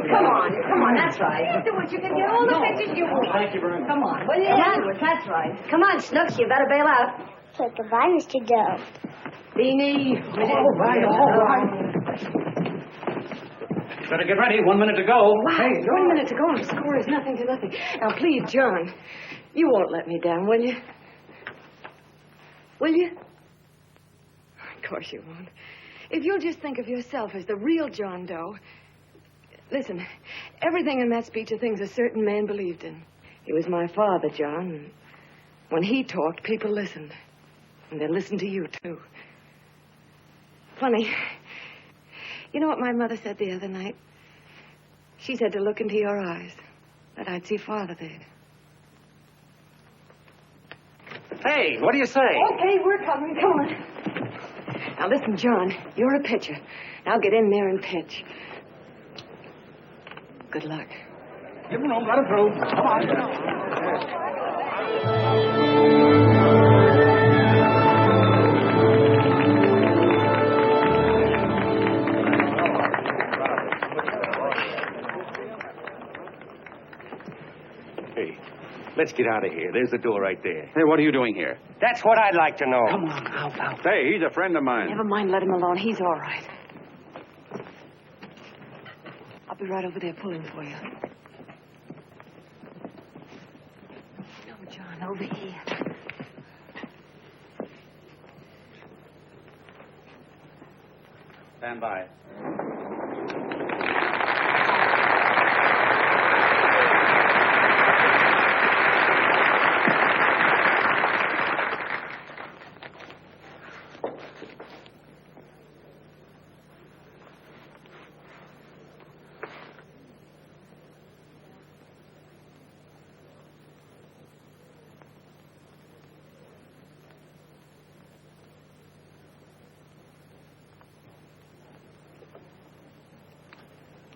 S2: Come on, that's right. Afterwards, you can get all the pictures you want.
S3: Thank you very much.
S2: Come on, will you? Afterwards, that's right. Come on, Snooks, you better bail out.
S18: So goodbye, Mr. Doe.
S2: Beanie.
S3: All right.
S13: Better get ready. 1 minute to go.
S2: Wow, 1 minute to go. Our score is nothing to nothing. Now, please, John, you won't let me down, will you? Will you? Of course you won't. if you'll just think of yourself as the real John Doe. Listen, everything in that speech are things a certain man believed in. He was my father, John. And when he talked, people listened. And they listened to you, too. Funny. You know what my mother said the other night? She said to look into your eyes, that I'd see Father there.
S9: Hey, what do you say?
S2: Okay, we're coming. Come on. Now, listen, John, you're a pitcher. Now get in there and pitch. Good luck.
S9: Give him room. Let him through. Come on. Let's get out of here. There's the door right there.
S13: Hey, what are you doing here?
S9: That's what I'd like to know.
S2: Come on, out.
S13: Hey, he's a friend of mine.
S2: Never mind, let him alone. He's all right. I'll be right over there pulling for you. No, John, over here.
S13: Stand by.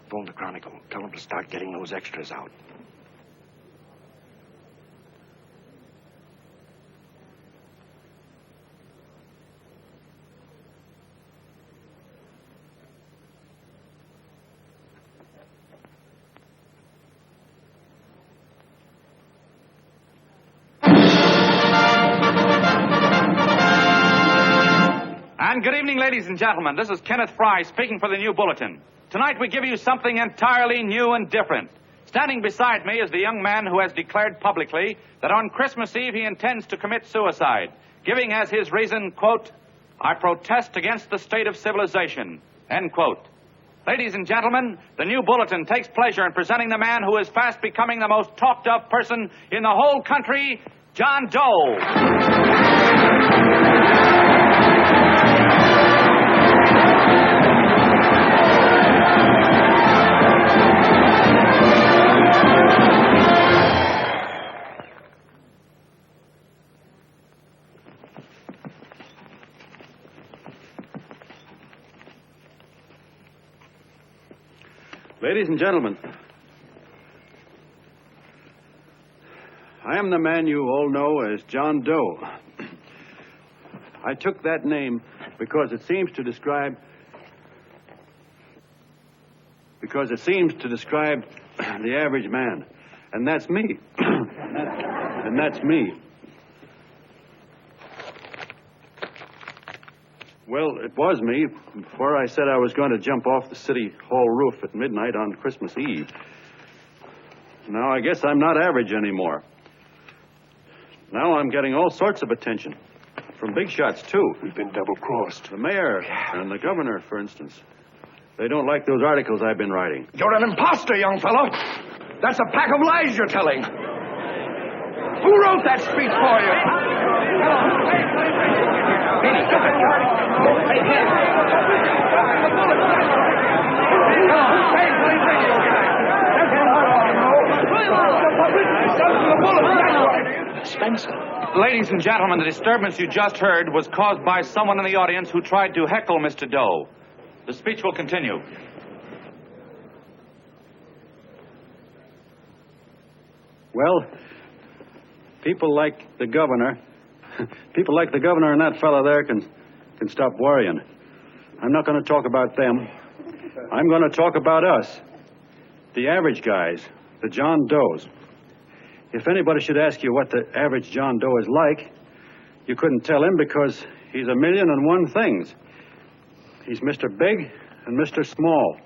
S9: Phone the Chronicle. Tell them to start getting those extras out.
S19: And good evening, ladies and gentlemen. This is Kenneth Fry speaking for the New Bulletin. Tonight we give you something entirely new and different. Standing beside me is the young man who has declared publicly that on Christmas Eve he intends to commit suicide, giving as his reason, quote, "I protest against the state of civilization," end quote. Ladies and gentlemen, the New Bulletin takes pleasure in presenting the man who is fast becoming the most talked of person in the whole country, John Doe.
S13: Ladies and gentlemen, I am the man you all know as John Doe. I took that name because it seems to describe the average man. And that's me. And that's me. Well, it was me before I said I was going to jump off the city hall roof at midnight on Christmas Eve. Now, I guess I'm not average anymore. Now I'm getting all sorts of attention. From big shots, too.
S7: We've been double-crossed.
S13: The mayor and the governor, for instance. They don't like those articles I've been writing.
S8: You're an imposter, young fellow. That's a pack of lies you're telling. Who wrote that speech for you?
S19: Spencer. Ladies and gentlemen, the disturbance you just heard was caused by someone in the audience who tried to heckle Mr. Doe. The speech will continue.
S13: Well, people like the governor and that fellow there can stop worrying. I'm not going to talk about them. I'm going to talk about us, the average guys, the John Does. If anybody should ask you what the average John Doe is like, you couldn't tell him because he's 1,000,001 things. He's Mr. Big and Mr. Small.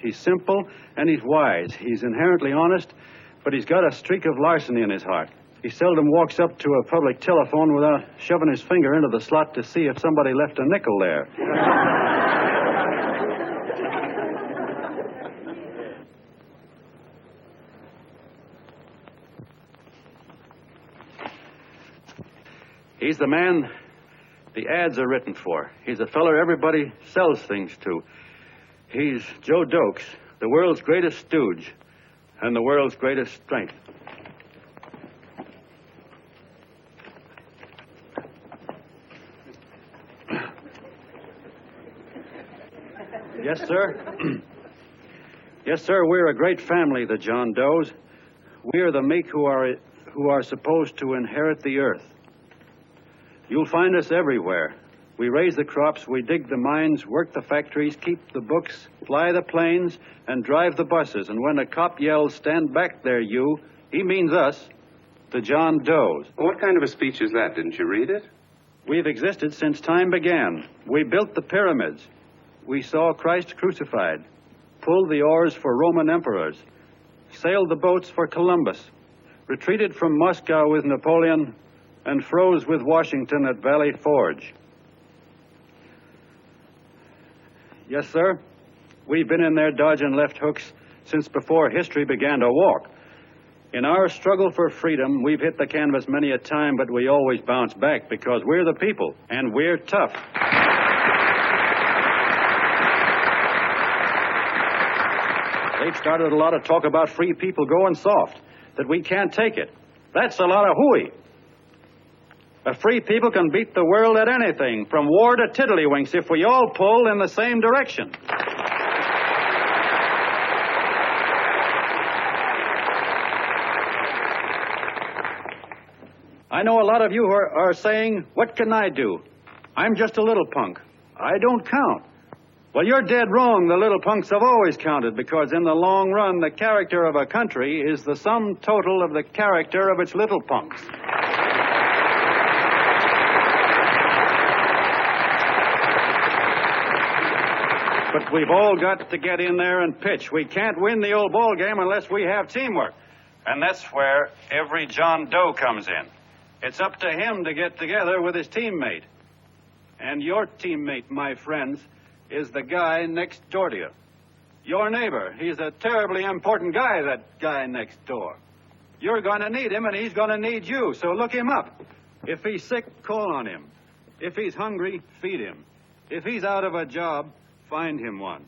S13: He's simple and he's wise. He's inherently honest, but he's got a streak of larceny in his heart. He seldom walks up to a public telephone without shoving his finger into the slot to see if somebody left a nickel there. He's the man the ads are written for. He's a feller everybody sells things to. He's Joe Doe, the world's greatest stooge and the world's greatest strength. Yes, sir. Yes, sir, we're a great family, the John Does. We are the meek who are supposed to inherit the earth. You'll find us everywhere. We raise the crops, we dig the mines, work the factories, keep the books, fly the planes, and drive the buses. And when a cop yells, "Stand back there, you," he means us, the John Does.
S20: What kind of a speech is that? Didn't you read it?
S13: We've existed since time began. We built the pyramids. We saw Christ crucified, pulled the oars for Roman emperors, sailed the boats for Columbus, retreated from Moscow with Napoleon, and froze with Washington at Valley Forge. Yes, sir. We've been in there dodging left hooks since before history began to walk. In our struggle for freedom, we've hit the canvas many a time, but we always bounce back because we're the people, and we're tough. They've started a lot of talk about free people going soft, that we can't take it. That's a lot of hooey. A free people can beat the world at anything, from war to tiddlywinks, if we all pull in the same direction. I know a lot of you are saying, "What can I do? I'm just a little punk. I don't count." Well, you're dead wrong. The little punks have always counted, because in the long run, the character of a country is the sum total of the character of its little punks. But we've all got to get in there and pitch. We can't win the old ball game unless we have teamwork. And that's where every John Doe comes in. It's up to him to get together with his teammate. And your teammate, my friends, is the guy next door to you. Your neighbor. He's a terribly important guy, that guy next door. You're going to need him, and he's going to need you, so look him up. If he's sick, call on him. If he's hungry, feed him. If he's out of a job, find him one.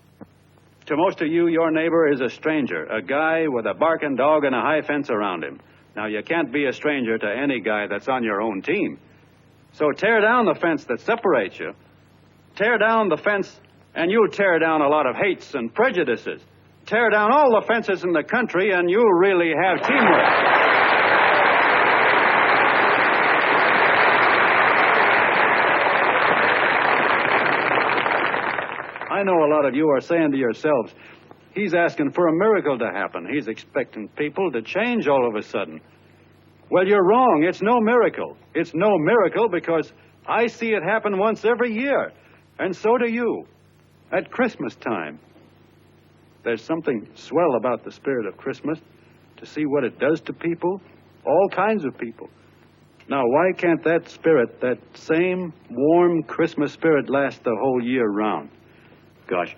S13: To most of you, your neighbor is a stranger, a guy with a barking dog and a high fence around him. Now, you can't be a stranger to any guy that's on your own team. So tear down the fence that separates you. Tear down the fence, and you'll tear down a lot of hates and prejudices. Tear down all the fences in the country, and you'll really have teamwork. I know a lot of you are saying to yourselves, "He's asking for a miracle to happen. He's expecting people to change all of a sudden." Well, you're wrong. It's no miracle. It's no miracle because I see it happen once every year, and so do you, at Christmas time. There's something swell about the spirit of Christmas, to see what it does to people, all kinds of people. Now, why can't that spirit, that same warm Christmas spirit, last the whole year round? Gosh,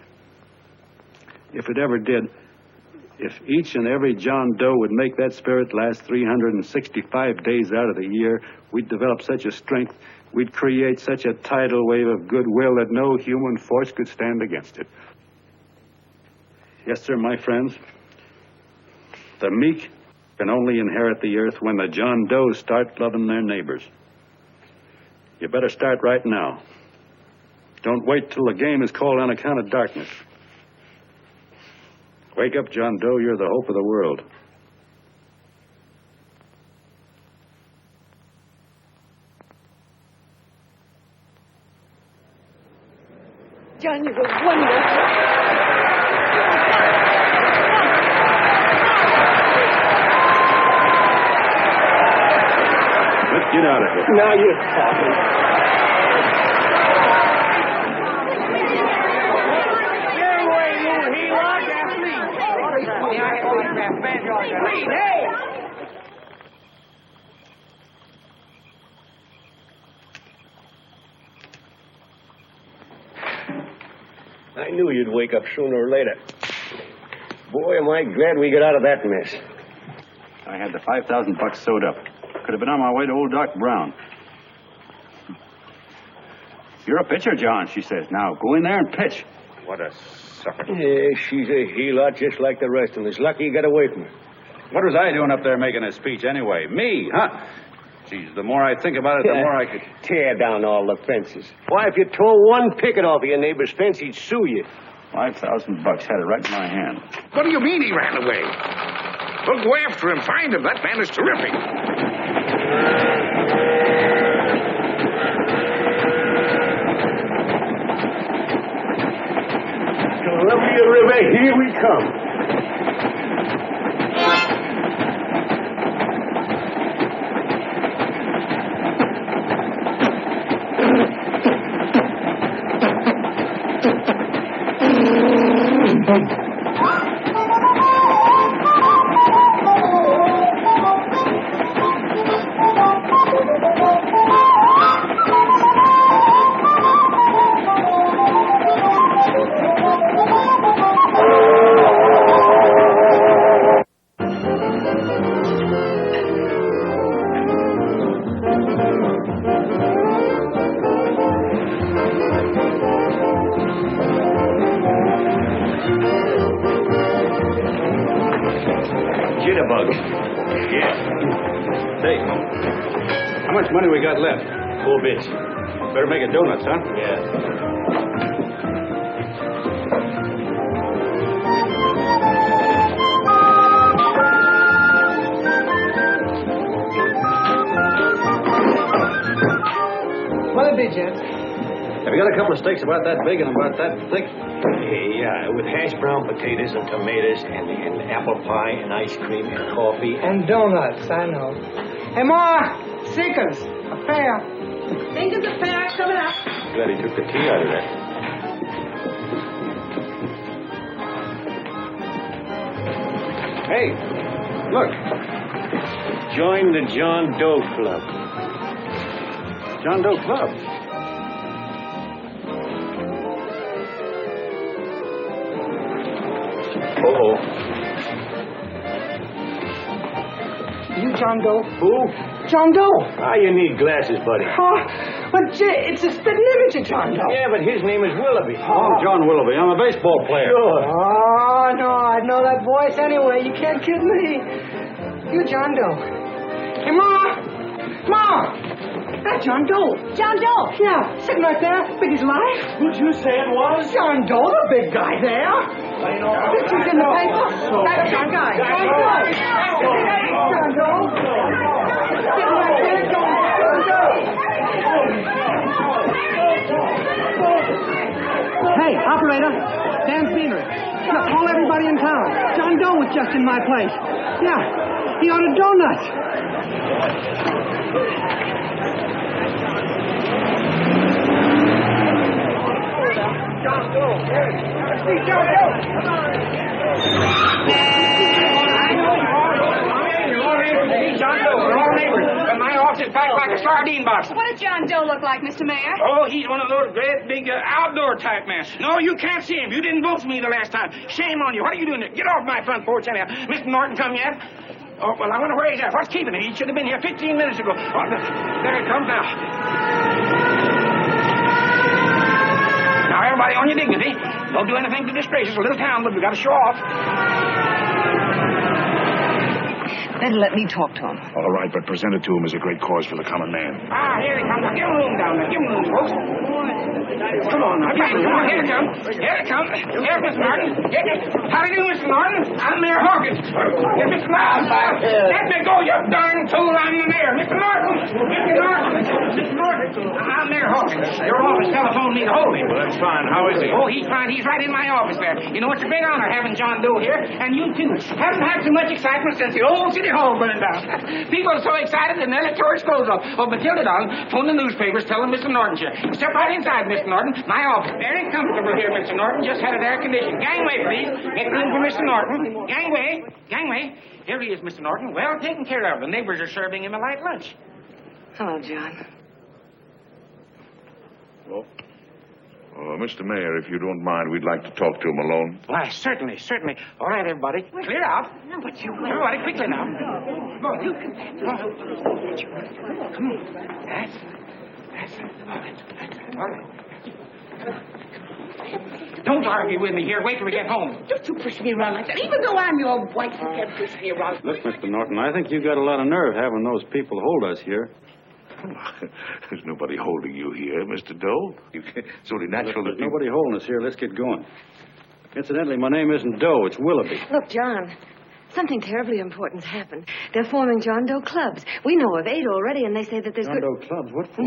S13: if it ever did, if each and every John Doe would make that spirit last 365 days out of the year, we'd develop such a strength, we'd create such a tidal wave of goodwill that no human force could stand against it. Yes, sir, my friends, the meek can only inherit the earth when the John Does start loving their neighbors. You better start right now. Don't wait till the game is called on account of darkness. Wake up, John Doe. You're the hope of the world.
S2: John, you were wonderful.
S13: Let's get out of here.
S9: Now you're talking.
S7: I knew you'd wake up sooner or later. Boy, am I glad we got out of that mess.
S13: I had the $5,000 sewed up. Could have been on my way to old Doc Brown.
S14: You're a pitcher, John, she says. Now, go in there and pitch.
S5: What a sucker.
S7: Yeah, she's a heel-out just like the rest of us. Lucky you got away from her.
S13: What was I doing up there making a speech anyway? Me, huh? Geez, the more I think about it, the more I could...
S7: Tear down all the fences. Why, if you tore one picket off of your neighbor's fence, he'd sue you.
S14: $5,000 had it right in my hand.
S5: What do you mean he ran away? Well, go after him. Find him. That man is terrific.
S7: Columbia River, here we come.
S14: Jitterbugs. Yeah.
S13: Say, how much money we got left?
S14: 4 bits.
S13: Better make it donuts, huh?
S14: Yeah.
S3: What'll it be, gents?
S13: Have you got a couple of steaks about that big and about that thick?
S9: Yeah, with hash brown potatoes and tomatoes and apple pie and ice cream and coffee.
S3: And donuts, I know. Hey, Ma! Seekers! A pair.
S10: Think of the pair coming up.
S13: Glad he took the key out of that.
S14: Hey, look. Join the John Doe Club.
S13: John Doe Club?
S14: Uh-oh.
S3: You John Doe?
S14: Who?
S3: John Doe.
S14: Ah, you need glasses, buddy.
S3: Oh, but it's a spitting image of John Doe.
S14: Yeah, but his name is Willoughby.
S13: Oh, John Willoughby. I'm a baseball player.
S14: Sure.
S3: Oh, no, I'd know that voice anyway. You can't kid me. You John Doe. Hey, Ma! Ma! That's John Doe.
S10: John Doe.
S3: Yeah, sitting right there, big as life.
S14: Who'd you say it was?
S3: John Doe, the big guy there. Pictures in the paper. That's John Guy. John Doe. John Doe. Sitting right there, John Doe. Hey, operator. Dan Scenery. Yeah, call everybody in town. John Doe was just in my place. Yeah, he ordered donuts. John Doe. Let's see John Doe. Come on.
S11: John Doe, we're all neighbors. But my office is packed like a sardine box.
S10: What does John Doe look like, Mr. Mayor?
S11: Oh, he's one of those great big outdoor type men. No, you can't see him. You didn't vote for me the last time. Shame on you. What are you doing there? Get off my front porch anyhow. Mr. Norton come yet? Oh, well, I wonder where he's at. What's keeping him? He should have been here 15 minutes ago. Oh, there he comes now. Now, everybody on your dignity. Don't do anything to disgrace us. A little town, but we got to show off.
S10: Better let me talk to him.
S15: All right, but present it to him as a great cause for the common man.
S11: Ah, here he comes. Now, give him room down there. Give him room, folks. Come on, now. Come on, here he comes. Here he comes. Here, Mr. Norton. How do you do, Mr. Norton? I'm Mayor Hawkins. Here, Mr. Miles. Let me go, you darn tool. I'm the mayor. Mr. Norton. Mr. Norton. Mr. Norton. I'm Mayor Hawkins. Your office telephoned me to hold him.
S13: Well, that's fine. How is he?
S11: Oh, he's fine. He's right in my office there. You know, it's a great honor having John Doe here, and you too. Haven't had so much excitement since the old city hall burned down. People are so excited and nearly tore his clothes off. Oh, Matilda Don phoned the newspapers telling Mr. Norton here. Step right inside, Mr. Norton. My office. Very comfortable here, Mr. Norton. Just had it air conditioned. Gangway, please. Make room for Mr. Norton. Gangway. Gangway. Here he is, Mr. Norton. Well taken care of. The neighbors are serving him a light lunch.
S2: Hello, John.
S15: Well, Mr. Mayor, if you don't mind, we'd like to talk to him alone.
S11: Why, certainly, certainly. All right, everybody. Clear out.
S2: But you will.
S11: Everybody, quickly now. Come on, you can. Come on. That's. All right. Don't argue with me here. Wait till we get home.
S10: Don't you push me around like that. Even though I'm your wife, you can't push me around.
S13: Look, Mr. Norton, I think you got a lot of nerve having those people hold us here.
S15: There's nobody holding you here, Mr. Doe. It's only natural
S13: There's
S15: that you...
S13: nobody holding us here. Let's get going. Incidentally, my name isn't Doe. It's Willoughby.
S2: Look, John, something terribly important's happened. They're forming John Doe clubs. We know of 8 already, and they say that there's
S13: John Doe clubs? What for?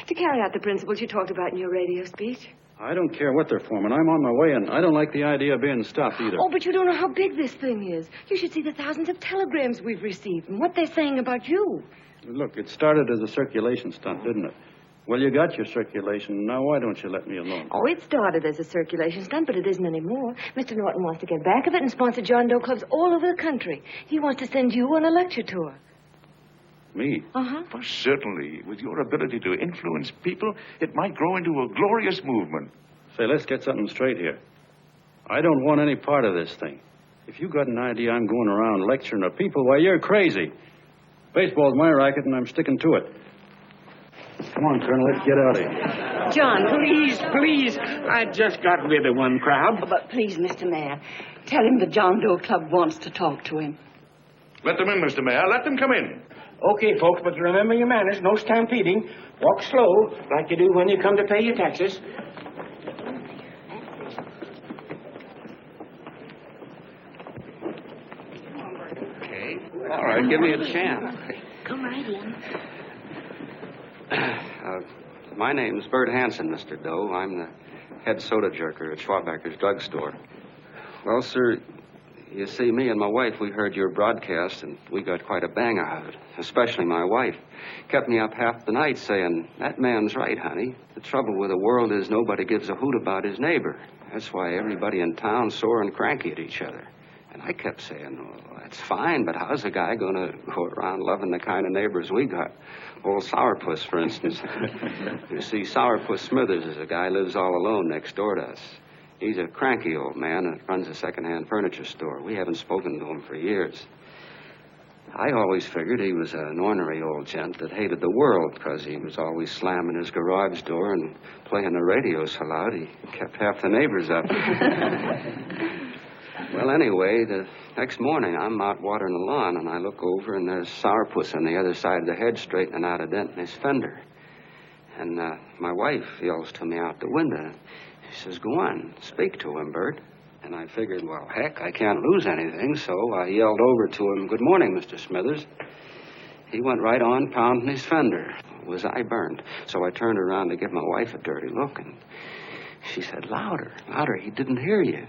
S2: To carry out the principles you talked about in your radio speech.
S13: I don't care what they're forming. I'm on my way, and I don't like the idea of being stopped either.
S2: Oh, but you don't know how big this thing is. You should see the thousands of telegrams we've received and what they're saying about you.
S13: Look, it started as a circulation stunt, didn't it? Well, you got your circulation. Now, why don't you let me alone?
S2: Oh, it started as a circulation stunt, but it isn't anymore. Mr. Norton wants to get back of it and sponsor John Doe clubs all over the country. He wants to send you on a lecture tour.
S13: Me?
S2: Uh-huh.
S15: Well, certainly. With your ability to influence people, it might grow into a glorious movement.
S13: Say, let's get something straight here. I don't want any part of this thing. If you got an idea I'm going around lecturing to people, why, you're crazy. Baseball's my racket, and I'm sticking to it. Come on, Colonel, let's get out of here.
S11: John, please. I just got rid of one crowd.
S10: But please, Mr. Mayor, tell him the John Doe Club wants to talk to him.
S15: Let them in, Mr. Mayor. Let them come in.
S11: Okay, folks, but remember your manners. No stampeding. Walk slow, like you do when you come to pay your taxes.
S20: Okay. All right, give me a chance.
S2: Come right in.
S12: My name's Bert Hanson, Mr. Doe. I'm the head soda jerker at Schwabacker's drugstore. Well, sir, you see, me and my wife, we heard your broadcast, and we got quite a bang out of it. Especially my wife. Kept me up half the night saying, that man's right, honey. The trouble with the world is nobody gives a hoot about his neighbor. That's why everybody in town's sore and cranky at each other. And I kept saying, well, that's fine, but how's a guy going to go around loving the kind of neighbors we got? Old Sourpuss, for instance. You see, Sourpuss Smithers is a guy who lives all alone next door to us. He's a cranky old man and runs a second-hand furniture store. We haven't spoken to him for years. I always figured he was an ornery old gent that hated the world because he was always slamming his garage door and playing the radio so loud he kept half the neighbors up. Well, anyway, the next morning I'm out watering the lawn, and I look over, and there's Sourpuss on the other side of the hedge straightening out a dent in his fender. And my wife yells to me out the window. She says, go on, speak to him, Bert. And I figured, well, heck, I can't lose anything, so I yelled over to him, good morning, Mr. Smithers. He went right on pounding his fender. Was I burned? So I turned around to give my wife a dirty look, and she said, louder, he didn't hear you.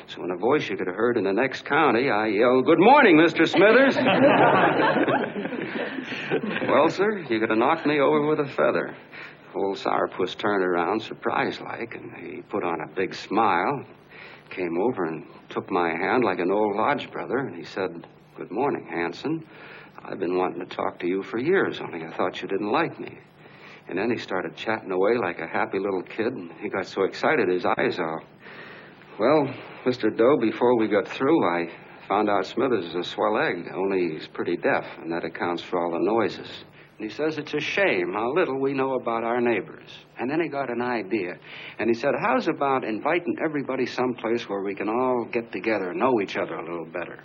S12: So in a voice you could have heard in the next county, I yelled, good morning, Mr. Smithers. Well, sir, you could have knocked me over with a feather. Old Sourpuss turned around, surprised-like, and he put on a big smile, came over and took my hand like an old lodge brother, and he said, good morning, Hanson. I've been wanting to talk to you for years, only I thought you didn't like me. And then he started chatting away like a happy little kid, and he got so excited his eyes all... Well, Mr. Doe, before we got through, I found out Smithers is a swell egg, only he's pretty deaf, and that accounts for all the noises. And he says it's a shame how little we know about our neighbors. And then he got an idea, and he said, how's about inviting everybody someplace where we can all get together and know each other a little better?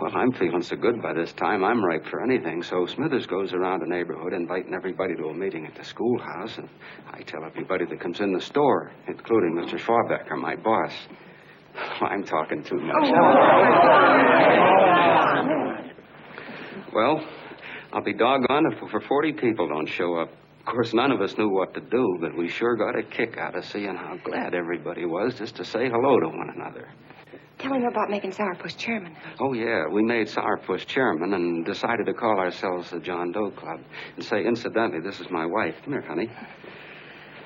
S12: Well, I'm feeling so good by this time, I'm ripe for anything. So Smithers goes around the neighborhood inviting everybody to a meeting at the schoolhouse, and I tell everybody that comes in the store, including Mr. Schwabacker, my boss. I'm talking too much. Well, I'll be doggone if for 40 people don't show up. Of course, none of us knew what to do, but we sure got a kick out of seeing how glad everybody was just to say hello to one another.
S16: Tell him about making Sourpuss chairman.
S12: Oh, yeah. We made Sourpuss chairman and decided to call ourselves the John Doe Club. And say, incidentally, this is my wife. Come here, honey.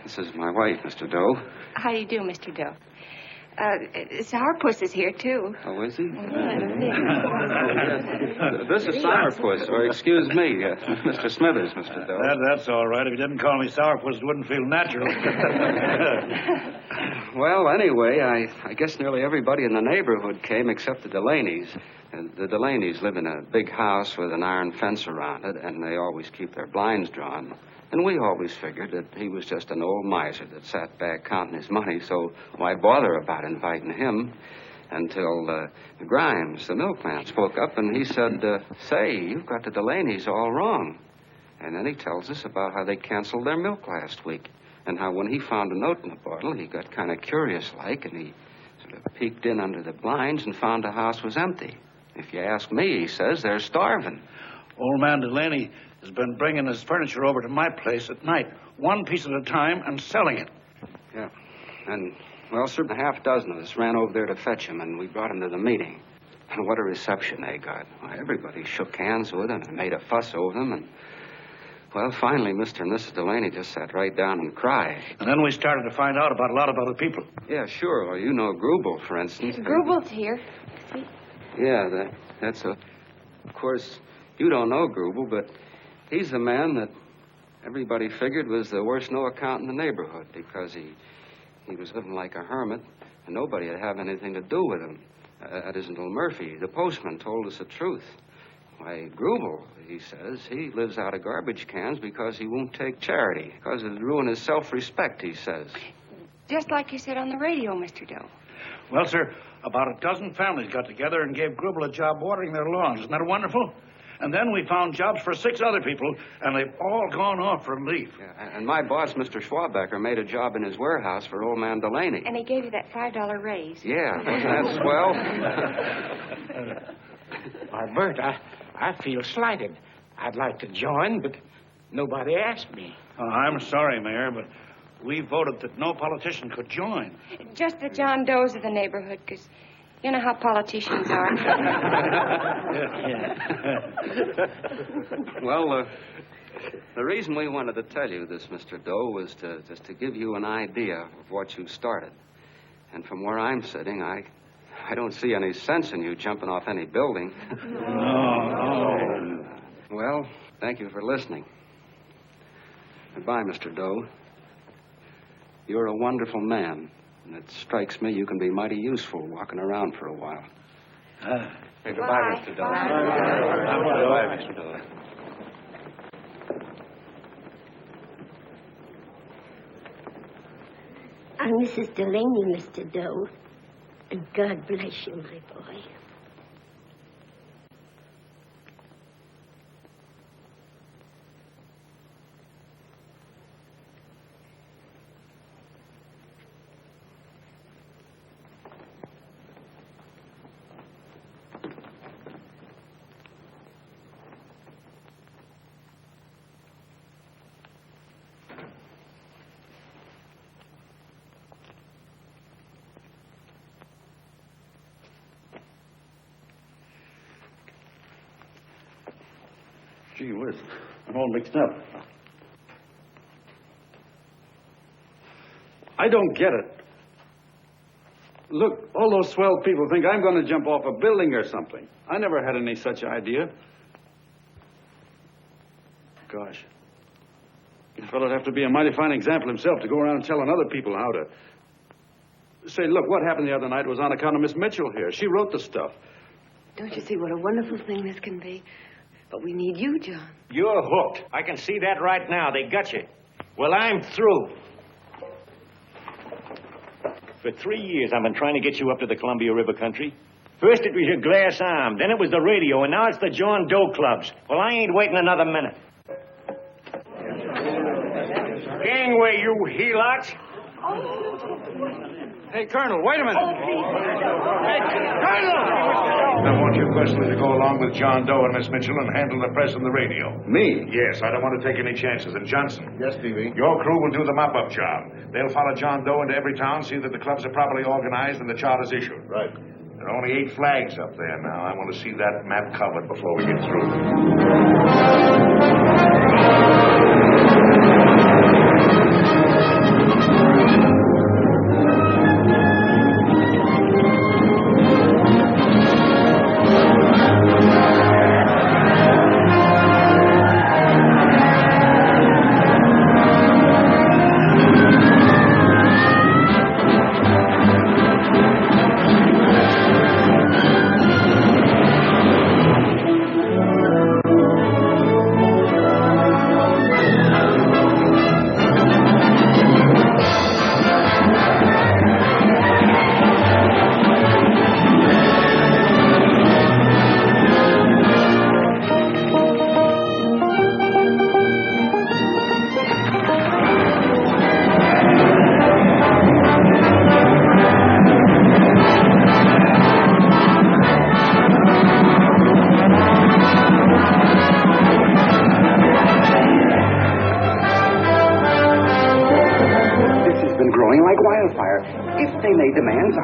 S12: This is my wife, Mr. Doe.
S16: How do you do, Mr. Doe? Sourpuss is here, too.
S12: Oh, is he? This is Sourpuss, or excuse me, Mr. Smithers, Mr. Doe.
S14: That's all right. If you didn't call me Sourpuss, it wouldn't feel natural.
S12: Well, anyway, I guess nearly everybody in the neighborhood came except the Delaney's. The Delaney's live in a big house with an iron fence around it, and they always keep their blinds drawn. And we always figured that he was just an old miser that sat back counting his money, so why bother about inviting him? Until Grimes, the milkman, spoke up and he said, say, you've got the Delaney's all wrong. And then he tells us about how they canceled their milk last week and how when he found a note in the bottle, he got kind of curious-like and he sort of peeked in under the blinds and found the house was empty. If you ask me, he says, they're starving.
S13: Old man Delaney has been bringing his furniture over to my place at night, one piece at a time, and selling it.
S12: Yeah. And, well, sir, a half dozen of us ran over there to fetch him, and we brought him to the meeting. And what a reception they got. Why, everybody shook hands with him and made a fuss over him, and, well, finally, Mr. and Mrs. Delaney just sat right down and cried.
S13: And then we started to find out about a lot of other people.
S12: Yeah, sure. Well, you know Grubel, for instance.
S2: Grubel's here.
S12: Yeah, that's a... Of course, you don't know Grubel, but he's the man that everybody figured was the worst no-account in the neighborhood because he was living like a hermit and nobody would have anything to do with him. That isn't Little Murphy. The postman told us the truth. Why, Grubel, he says, he lives out of garbage cans because he won't take charity, because it'd ruin his self-respect, he says.
S2: Just like you said on the radio, Mr. Doe.
S13: Well, sir, about a dozen families got together and gave Grubel a job watering their lawns. Isn't that wonderful? And then we found jobs for 6 other people, and they've all gone off from leave.
S12: Yeah, and my boss, Mr. Schwabecker, made a job in his warehouse for old man Delaney.
S2: And he gave you that $5 raise.
S12: Yeah, that's swell.
S11: Why, Bert, I feel slighted. I'd like to join, but nobody asked me.
S13: Oh, I'm sorry, Mayor, but we voted that no politician could join.
S2: Just the John Does of the neighborhood, because you know how politicians are.
S12: Well, the reason we wanted to tell you this, Mr. Doe, was just to give you an idea of what you started. And from where I'm sitting, I don't see any sense in you jumping off any building.
S13: No.
S12: Well, thank you for listening. Goodbye, Mr. Doe. You're a wonderful man. And it strikes me you can be mighty useful walking around for a while.
S13: Hey, goodbye, Mr. Doe.
S12: Goodbye, Mr. Doe.
S18: I'm Mrs. Delaney, Mr. Doe. And God bless you, my boy.
S13: Gee whiz, I'm all mixed up. I don't get it. Look, all those swell people think I'm going to jump off a building or something. I never had any such idea. Gosh. The fellow'd have to be a mighty fine example himself to go around telling other people how to... Say, look, what happened the other night was on account of Miss Mitchell here. She wrote the stuff.
S2: Don't you see what a wonderful thing this can be? But we need you, John.
S14: You're hooked. I can see that right now. They got you. Well, I'm through. For 3 years, I've been trying to get you up to the Columbia River country. First it was your glass arm, then it was the radio, and now it's the John Doe clubs. Well, I ain't waiting another minute. Gangway, you helots.
S13: Hey, Colonel, wait a minute.
S14: Hey, Colonel!
S15: I want you personally to go along with John Doe and Miss Mitchell and handle the press and the radio.
S6: Me?
S15: Yes, I don't want to take any chances. And Johnson.
S7: Yes, Stevie.
S15: Your crew will do the mop-up job. They'll follow John Doe into every town, see that the clubs are properly organized and the charters issued.
S7: Right.
S15: There are only 8 flags up there now. I want to see that map covered before we get through.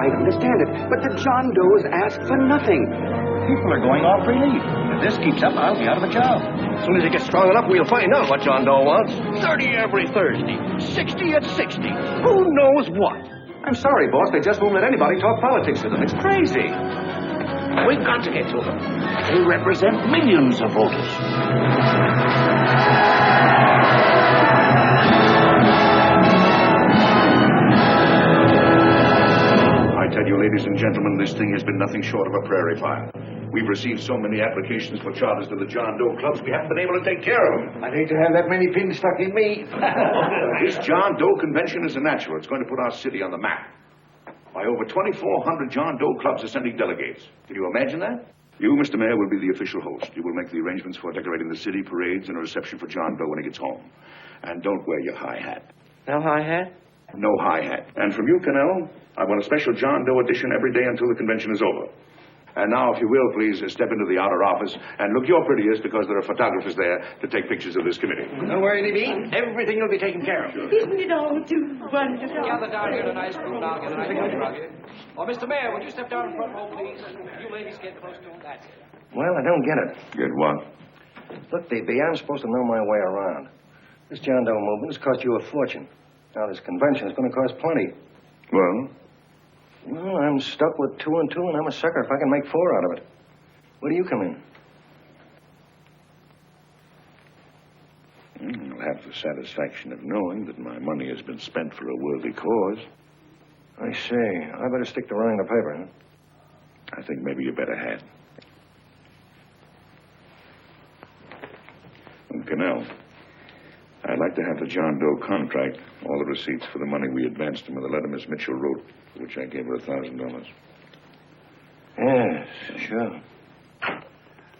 S4: I understand it, but the John Does ask for nothing.
S8: People are going off relief. If this keeps up, I'll be out of a job. As soon as it gets strong enough, we'll find out what John Doe wants. 30 every Thursday. 60 at 60. Who knows what?
S13: I'm sorry, boss. They just won't let anybody talk politics with them. It's crazy.
S14: We've got to get to them. They represent millions of voters.
S15: I tell you, ladies and gentlemen, this thing has been nothing short of a prairie fire. We've received so many applications for charters to the John Doe clubs, we haven't been able to take care of them.
S8: I'd hate to have that many pins stuck in me.
S15: This John Doe convention is a natural. It's going to put our city on the map. By over 2,400 John Doe clubs are sending delegates. Can you imagine that? You, Mr. Mayor, will be the official host. You will make the arrangements for decorating the city, parades, and a reception for John Doe when he gets home. And don't wear your high hat.
S8: No high hat?
S15: No high hat. And from you, Cannell, I want a special John Doe edition every day until the convention is over. And now, if you will, please, step into the outer office and look your prettiest because there are photographers there to take pictures of this committee.
S8: Don't worry, Libby. Everything will be taken care of.
S10: Isn't it all too wonderful?
S12: Gather down here in a nice group. I'll get a nice picture of you. Oh, Mr. Mayor, would you step down in front row, please? You ladies get close to him. That's it.
S8: Well, I don't get it.
S15: Get what?
S8: Look, DB, I'm supposed to know my way around. This John Doe movement has cost you a fortune. Now, this convention is going to cost plenty.
S15: Well?
S8: Well, I'm stuck with 2 and 2, and I'm a sucker if I can make 4 out of it. Where do you come in?
S15: I'll have the satisfaction of knowing that my money has been spent for a worthy cause.
S8: I see. I better stick to running the paper, huh?
S15: I think maybe you better had. And Cannell, I'd like to have the John Doe contract, all the receipts for the money we advanced him, and the letter Miss Mitchell wrote, for which I gave her $1,000.
S8: Yes, sure.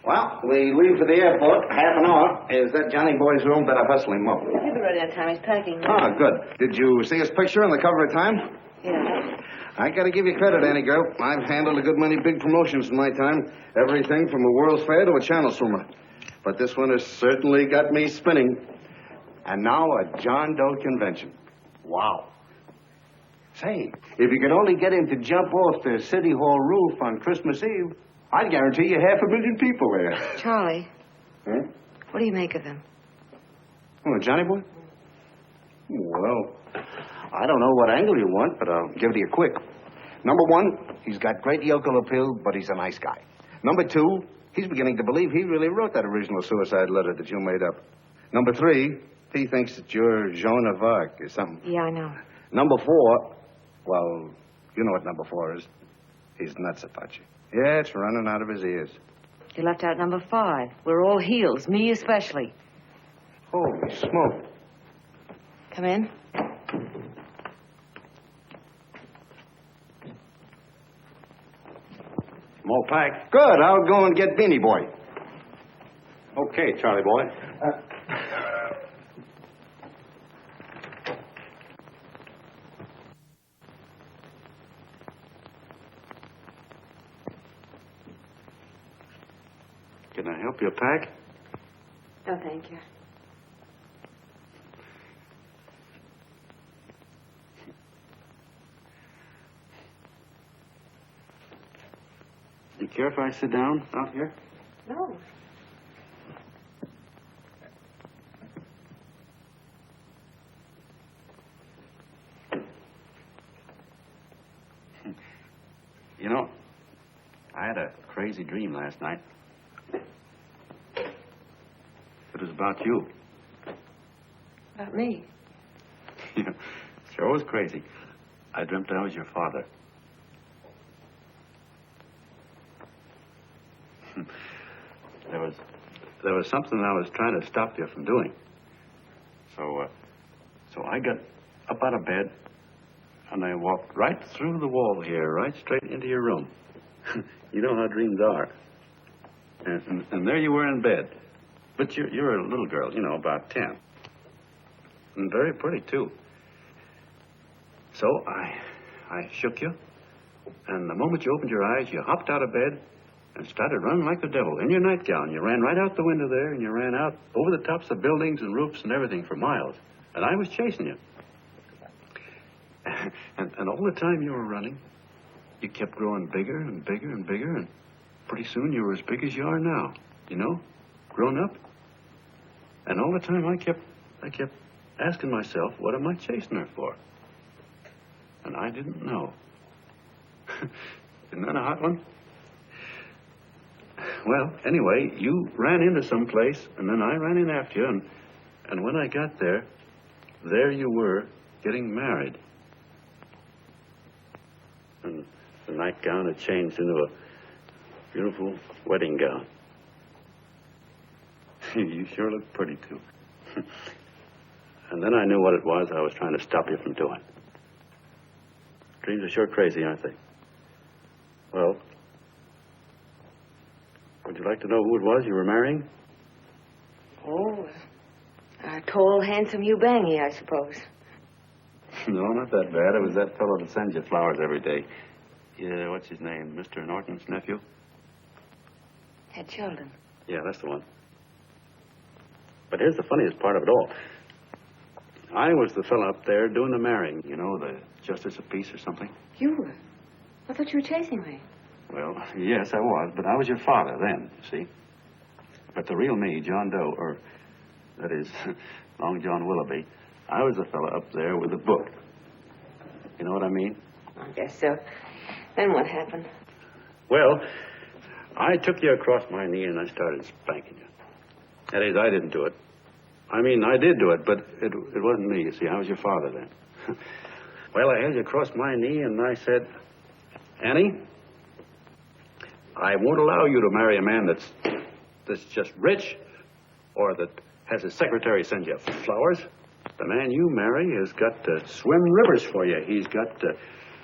S13: Well, we leave for the airport. Half an hour. Is that Johnny boy's room? Better hustle him up.
S2: He'll be ready on time. He's packing.
S13: Ah, good. Did you see his picture on the cover of Time?
S2: Yeah.
S13: I gotta give you credit, Annie girl. I've handled a good many big promotions in my time. Everything from a World's Fair to a channel swimmer. But this one has certainly got me spinning. And now a John Doe convention. Wow. Say, if you could only get him to jump off the City Hall roof on Christmas Eve, I'd guarantee you 500,000 people there.
S2: Charlie.
S13: Huh?
S2: What do you make of him?
S13: Oh, Johnny boy? Well, I don't know what angle you want, but I'll give it to you quick. Number 1, he's got great yokel appeal, but he's a nice guy. Number 2, he's beginning to believe he really wrote that original suicide letter that you made up. Number 3, he thinks that you're Joan of Arc or something.
S2: Yeah, I know.
S13: Number 4, well, you know what number 4 is. He's nuts about you. Yeah, it's running out of his ears.
S2: You left out number 5. We're all heels, me especially.
S13: Holy smoke.
S2: Come in.
S13: More pack. Good. I'll go and get Beanie Boy.
S20: Okay, Charlie boy.
S13: Can I help you pack?
S2: No, thank you.
S13: You care if I sit down out here?
S2: No.
S13: You know, I had a crazy dream last night. It was about you.
S2: About me?
S13: Sure was crazy. I dreamt I was your father. There was something I was trying to stop you from doing. So I got up out of bed, and I walked right through the wall here, right straight into your room. You know how dreams are. And there you were in bed. But you're a little girl, about 10. And very pretty, too. So I shook you, and the moment you opened your eyes, you hopped out of bed and started running like the devil in your nightgown. You ran right out the window there, and you ran out over the tops of buildings and roofs and everything for miles. And I was chasing you. And all the time you were running, you kept growing bigger and bigger and bigger, and pretty soon you were as big as you are now, you know, grown up. And all the time I kept asking myself, what am I chasing her for? And I didn't know. Isn't that a hot one? Well, anyway, you ran into some place, and then I ran in after you, and when I got there, there you were, getting married. And the nightgown had changed into a beautiful wedding gown. You sure look pretty, too. And then I knew what it was I was trying to stop you from doing. Dreams are sure crazy, aren't they? Well, would you like to know who it was you were marrying?
S2: Oh, a tall, handsome Ubangi, I suppose.
S13: No, not that bad. It was that fellow that sends you flowers every day. Yeah, what's his name? Mr. Norton's nephew?
S2: Ed Sheldon.
S13: Yeah, that's the one. But here's the funniest part of it all. I was the fellow up there doing the marrying, you know, the justice of peace or something.
S2: You were? I thought you were chasing me.
S13: Well, yes, I was, but I was your father then, see? But the real me, John Doe, or, that is, Long John Willoughby, I was the fellow up there with the book. You know what I mean?
S2: I guess so. Then what happened?
S13: Well, I took you across my knee and I started spanking you. That is, I didn't do it. I mean, I did do it, but it wasn't me, you see. I was your father then. Well, I held you across my knee and I said, Annie, I won't allow you to marry a man that's just rich or that has his secretary send you flowers. The man you marry has got to swim rivers for you. He's got to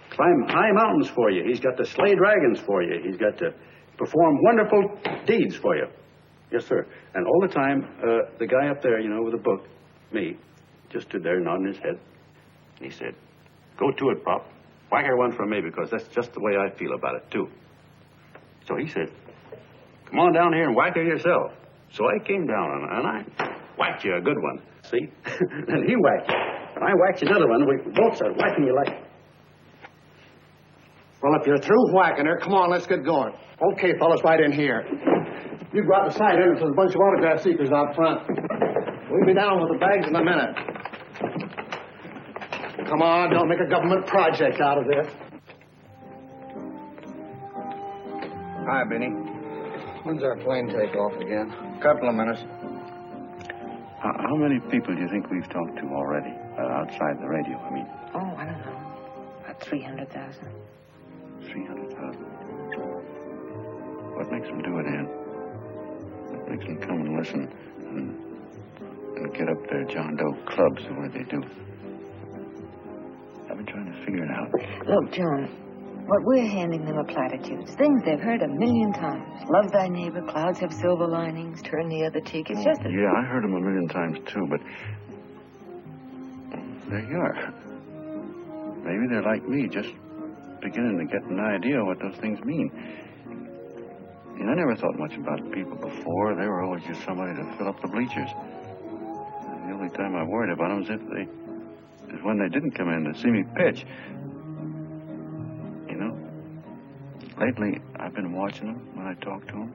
S13: climb high mountains for you. He's got to slay dragons for you. He's got to perform wonderful deeds for you. Yes, sir. And all the time, the guy up there, you know, with the book, me, just stood there nodding his head. And he said, go to it, Pop. Whack her one from me, because that's just the way I feel about it, too. So he said, come on down here and whack her yourself. So I came down, and I whacked you a good one, see? And he whacked you. And I whacked you another one. We both started whacking you like...
S9: Well, if you're through whacking her, come on, let's get going. Okay, fellas, right in here. You go out the side entrance. There's a bunch of autograph seekers out front. We'll be down with the bags in a minute. Come on, don't make a government project out of this.
S4: Hi, Benny. When's our plane take off again?
S8: Couple of minutes.
S13: How many people do you think we've talked to already, outside the radio, I mean?
S2: Oh, I don't know. About 300,000.
S13: 300,000. What makes them do it, Ann? What makes them come and listen and get up their John Doe clubs the way they do? I've been trying to figure it out.
S2: Look, John, what we're handing them are platitudes. Things they've heard 1,000,000 times. Love thy neighbor, clouds have silver linings, turn the other cheek. It's just a...
S13: Yeah, I heard them 1,000,000 times, too, but... there you are. Maybe they're like me, just beginning to get an idea what those things mean. You know, I never thought much about people before. They were always just somebody to fill up the bleachers. The only time I worried about them is when they didn't come in to see me pitch. You know, lately I've been watching them when I talk to them.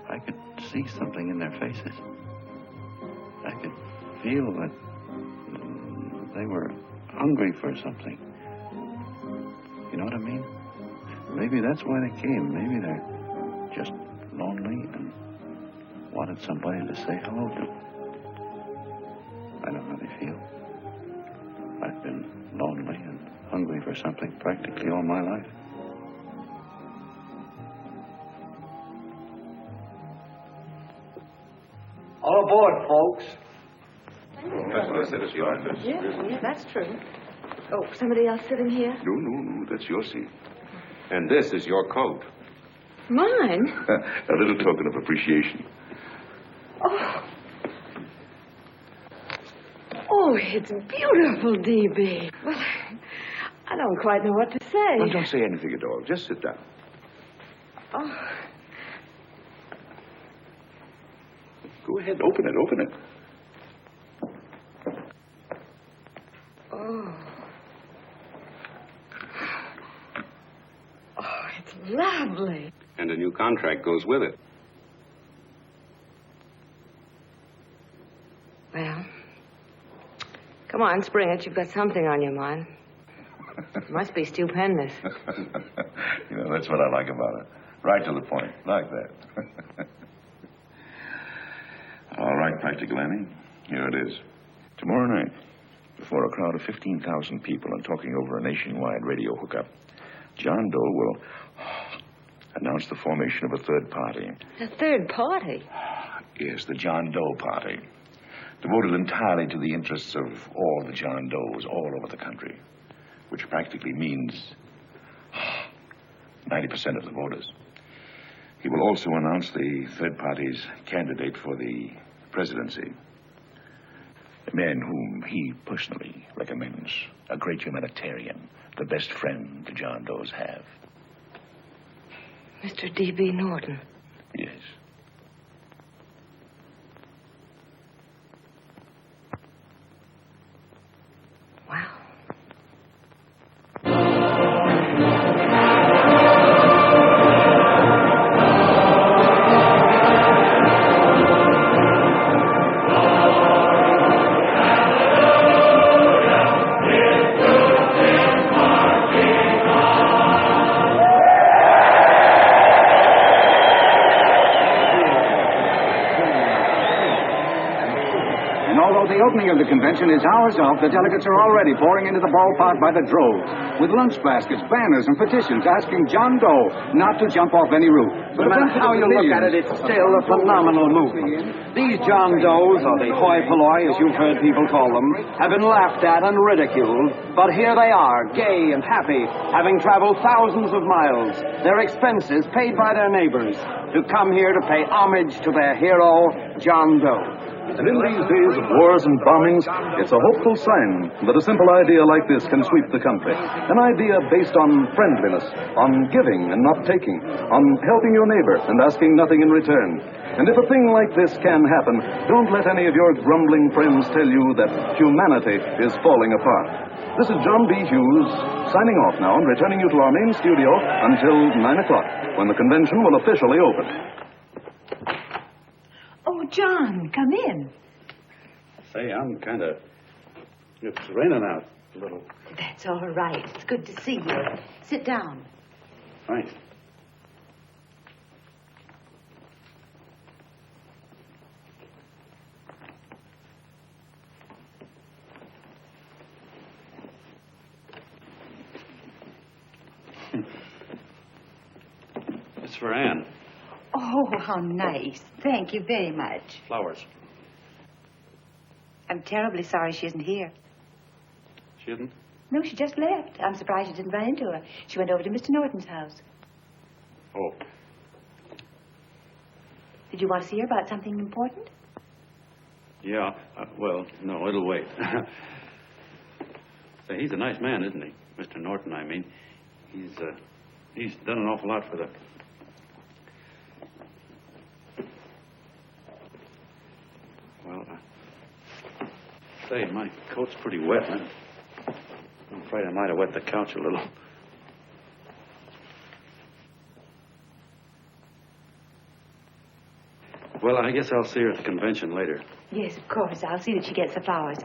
S13: I could see something in their faces. I could feel that they were hungry for something. You know what I mean? Maybe that's why they came. Maybe they're just lonely and wanted somebody to say hello to. I know how they feel. I've been lonely and hungry for something practically all my life.
S9: All aboard, folks.
S2: Yeah, that's true. Oh, somebody else sitting here?
S15: No, that's your seat.
S5: And this is your coat.
S2: Mine?
S15: A little token of appreciation.
S2: Oh, it's beautiful, D.B. Well, I don't quite know what to say.
S15: Well, don't say anything at all. Just sit down.
S2: Oh,
S15: Go ahead, open it.
S2: oh. lovely.
S12: And a new contract goes with it.
S2: Well, come on, spring it. You've got something on your mind. It must be stupendous.
S15: You know, that's what I like about it. Right to the point. Like that. All right, Practical Annie. Here it is. Tomorrow night, before a crowd of 15,000 people and talking over a nationwide radio hookup, John Doe will announce the formation of a third party.
S2: A third party?
S15: Yes, the John Doe Party. Devoted entirely to the interests of all the John Does all over the country. Which practically means 90% of the voters. He will also announce the third party's candidate for the presidency. A man whom he personally recommends. A great humanitarian. The best friend the John Does have.
S2: Mr. D.B. Norton.
S15: Yes.
S2: Wow.
S21: The opening of the convention is hours off. The delegates are already pouring into the ballpark by the droves, with lunch baskets, banners, and petitions asking John Doe not to jump off any roof.
S22: But no matter how you look at it, it's still a phenomenal movement. These John Does, or the hoi polloi, as you've heard people call them, have been laughed at and ridiculed. But here they are, gay and happy, having traveled thousands of miles, their expenses paid by their neighbors, to come here to pay homage to their hero, John Doe.
S23: And in these days of wars and bombings, it's a hopeful sign that a simple idea like this can sweep the country. An idea based on friendliness, on giving and not taking, on helping your neighbor and asking nothing in return. And if a thing like this can happen, don't let any of your grumbling friends tell you that humanity is falling apart. This is John B. Hughes, signing off now and returning you to our main studio until 9 o'clock, when the convention will officially open.
S16: Oh, John, come in.
S13: Say, I'm kind of... It's raining out a little.
S16: That's all right. It's good to see you. Sit down.
S13: Thanks. It's for Anne.
S16: Oh, how nice. Thank you very much.
S13: Flowers.
S16: I'm terribly sorry she isn't here.
S13: She isn't?
S16: No, she just left. I'm surprised you didn't run into her. She went over to Mr. Norton's house.
S13: Oh.
S16: Did you want to see her about something important?
S13: Yeah. Well, no, it'll wait. Say, he's a nice man, isn't he? Mr. Norton, I mean. He's done an awful lot for the... Well, say, my coat's pretty wet. I'm afraid I might have wet the couch a little. Well, I guess I'll see her at the convention later.
S16: Yes, of course. I'll see that she gets the flowers.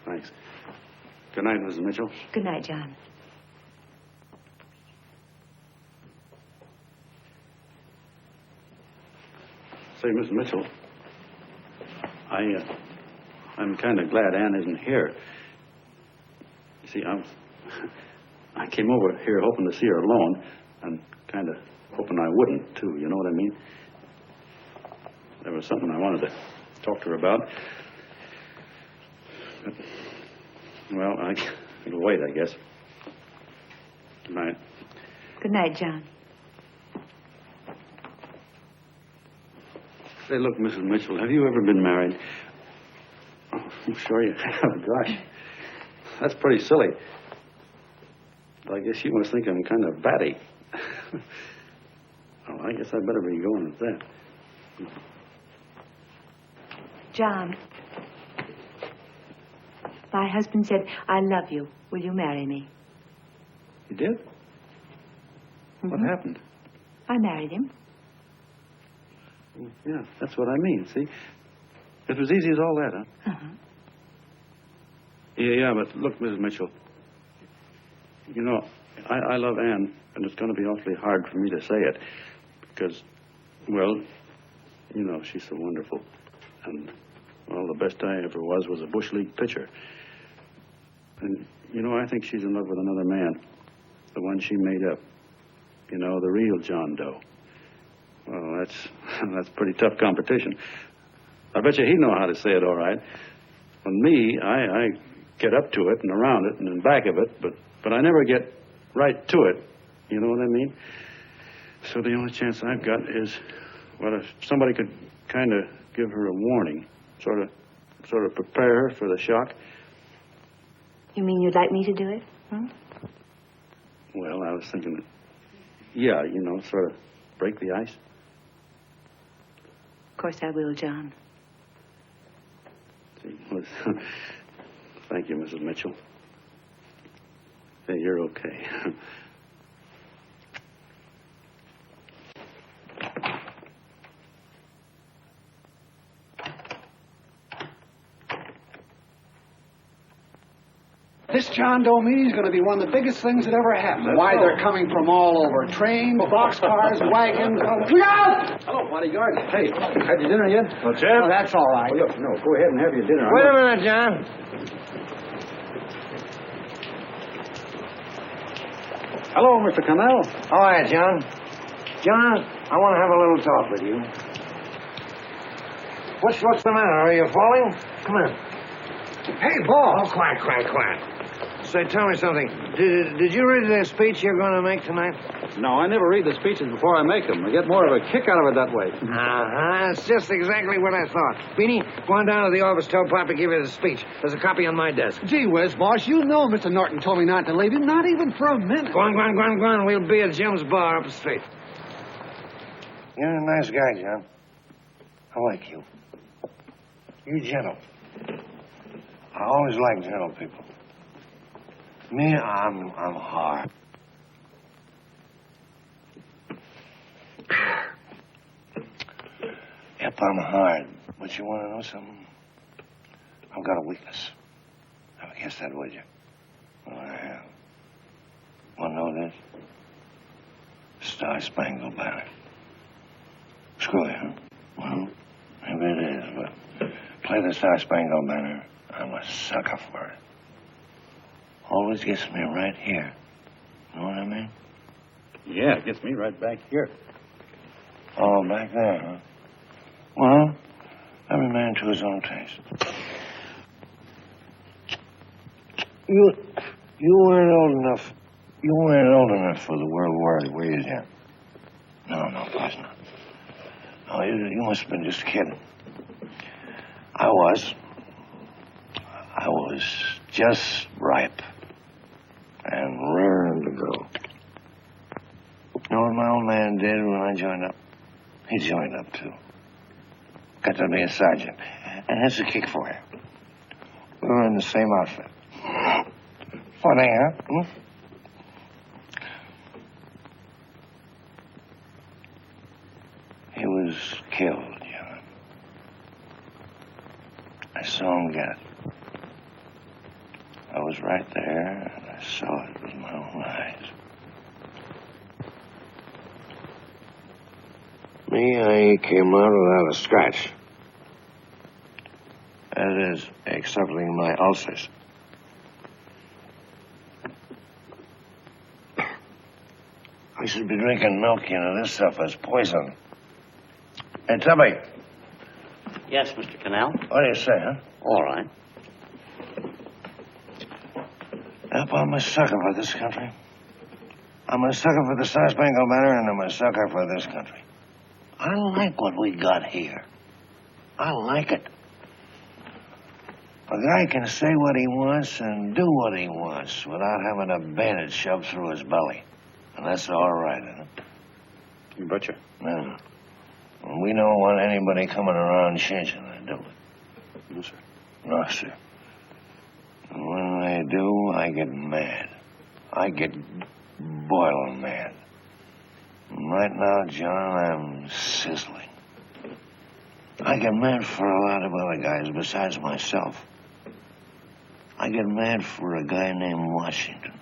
S13: Thanks. Good night, Mrs. Mitchell.
S16: Good night, John.
S13: Say, Mrs. Mitchell, I'm kind of glad Anne isn't here. You see, I came over here hoping to see her alone, and kind of hoping I wouldn't, too, you know what I mean? There was something I wanted to talk to her about. But, well, it'll wait, I guess. Good night.
S16: Good night, John.
S13: Say, look, Mrs. Mitchell, have you ever been married? Oh, I'm sure you have. Gosh, that's pretty silly. But I guess you must think I'm kind of batty. Well, I guess I better be going with that.
S16: John, my husband said, I love you. Will you marry me?
S13: You did? What happened?
S16: I married him.
S13: Yeah, that's what I mean, see? It was easy as all that, huh?
S16: Uh-huh.
S13: Yeah, but look, Mrs. Mitchell. You know, I love Anne, and it's going to be awfully hard for me to say it. Because, well, you know, she's so wonderful. And, well, the best I ever was a Bush League pitcher. And, you know, I think she's in love with another man. The one she made up. You know, the real John Doe. Well, that's pretty tough competition. I bet you he'd know how to say it all right. On me, I get up to it and around it and in back of it, but I never get right to it. You know what I mean? So the only chance I've got is, well, if somebody could kind of give her a warning, sort of prepare her for the shock.
S16: You mean you'd like me to do it? Huh?
S13: Well, I was thinking that, yeah, you know, sort of break the ice.
S16: Of course I will, John.
S13: See, well, thank you, Mrs. Mitchell. Hey, you're okay.
S21: This John Doe meeting is going to be one of the biggest things that ever happened. Why, they're coming from all over. Trains, boxcars, wagons. Look out! Hello, bodyguard. Hey, had your dinner yet?
S9: Well, Jeff?
S21: Oh, that's all right. Well, look, no, go ahead and have your dinner.
S8: Wait a minute, John.
S21: Hello, Mr. Connell.
S8: All right, John. John, I want to have a little talk with you. What's the matter? Are you falling? Come in. Hey, Ball. Oh, quiet. Say, tell me something. Did you read the speech you're going to make tonight?
S21: No, I never read the speeches before I make them. I get more of a kick out of it that way.
S8: That's just exactly what I thought. Beanie, go on down to the office, tell Pop to give you the speech. There's a copy on my desk.
S21: Gee whiz, boss, you know Mr. Norton told me not to leave him, not even for a minute.
S8: Go on. We'll be at Jim's bar up the street. You're a nice guy, John. I like you. You're gentle. I always like gentle people. Me, I'm hard. Yep, I'm hard. But you want to know something? I've got a weakness. Never guess that, would you? Well, I have. Want to know this? Star Spangled Banner. Screw you, huh? Well, maybe it is, but play the Star Spangled Banner. I'm a sucker for it. Always gets me right here. Know what I mean?
S13: Yeah, it gets me right back here.
S8: Oh, back there, huh? Well, every man to his own taste. You weren't old enough. You weren't old enough for the World War, were you, Jim? No, of course not. Oh, you must have been just kidding. I was just ripe and raring to go. You know what my old man did when I joined up? He joined up, too. Got to be a sergeant. And here's a kick for you. We were in the same outfit. Funny, huh? He was killed, John. I saw him get it. I was right there, and I saw it with my own eyes. Me, I came out without a scratch. That is, excepting my ulcers. I should be drinking milk, you know. This stuff is poison. Hey, Tubby.
S1: Yes, Mr. Connell?
S8: What do you say, huh?
S1: All right.
S8: Yep, I'm a sucker for this country. I'm a sucker for the Star Spangled Banner, and I'm a sucker for this country. I like what we got here. I like it. A guy can say what he wants and do what he wants without having a bayonet shoved through his belly. And that's all right, isn't it?
S13: You betcha.
S8: Yeah. And we don't want anybody coming around changing that, do we?
S13: No, sir.
S8: No, sir. And when they do, I get mad. I get boiling mad.
S3: Right now, John, I'm sizzling. I get mad for a lot of other guys besides myself. I get mad for a guy named Washington,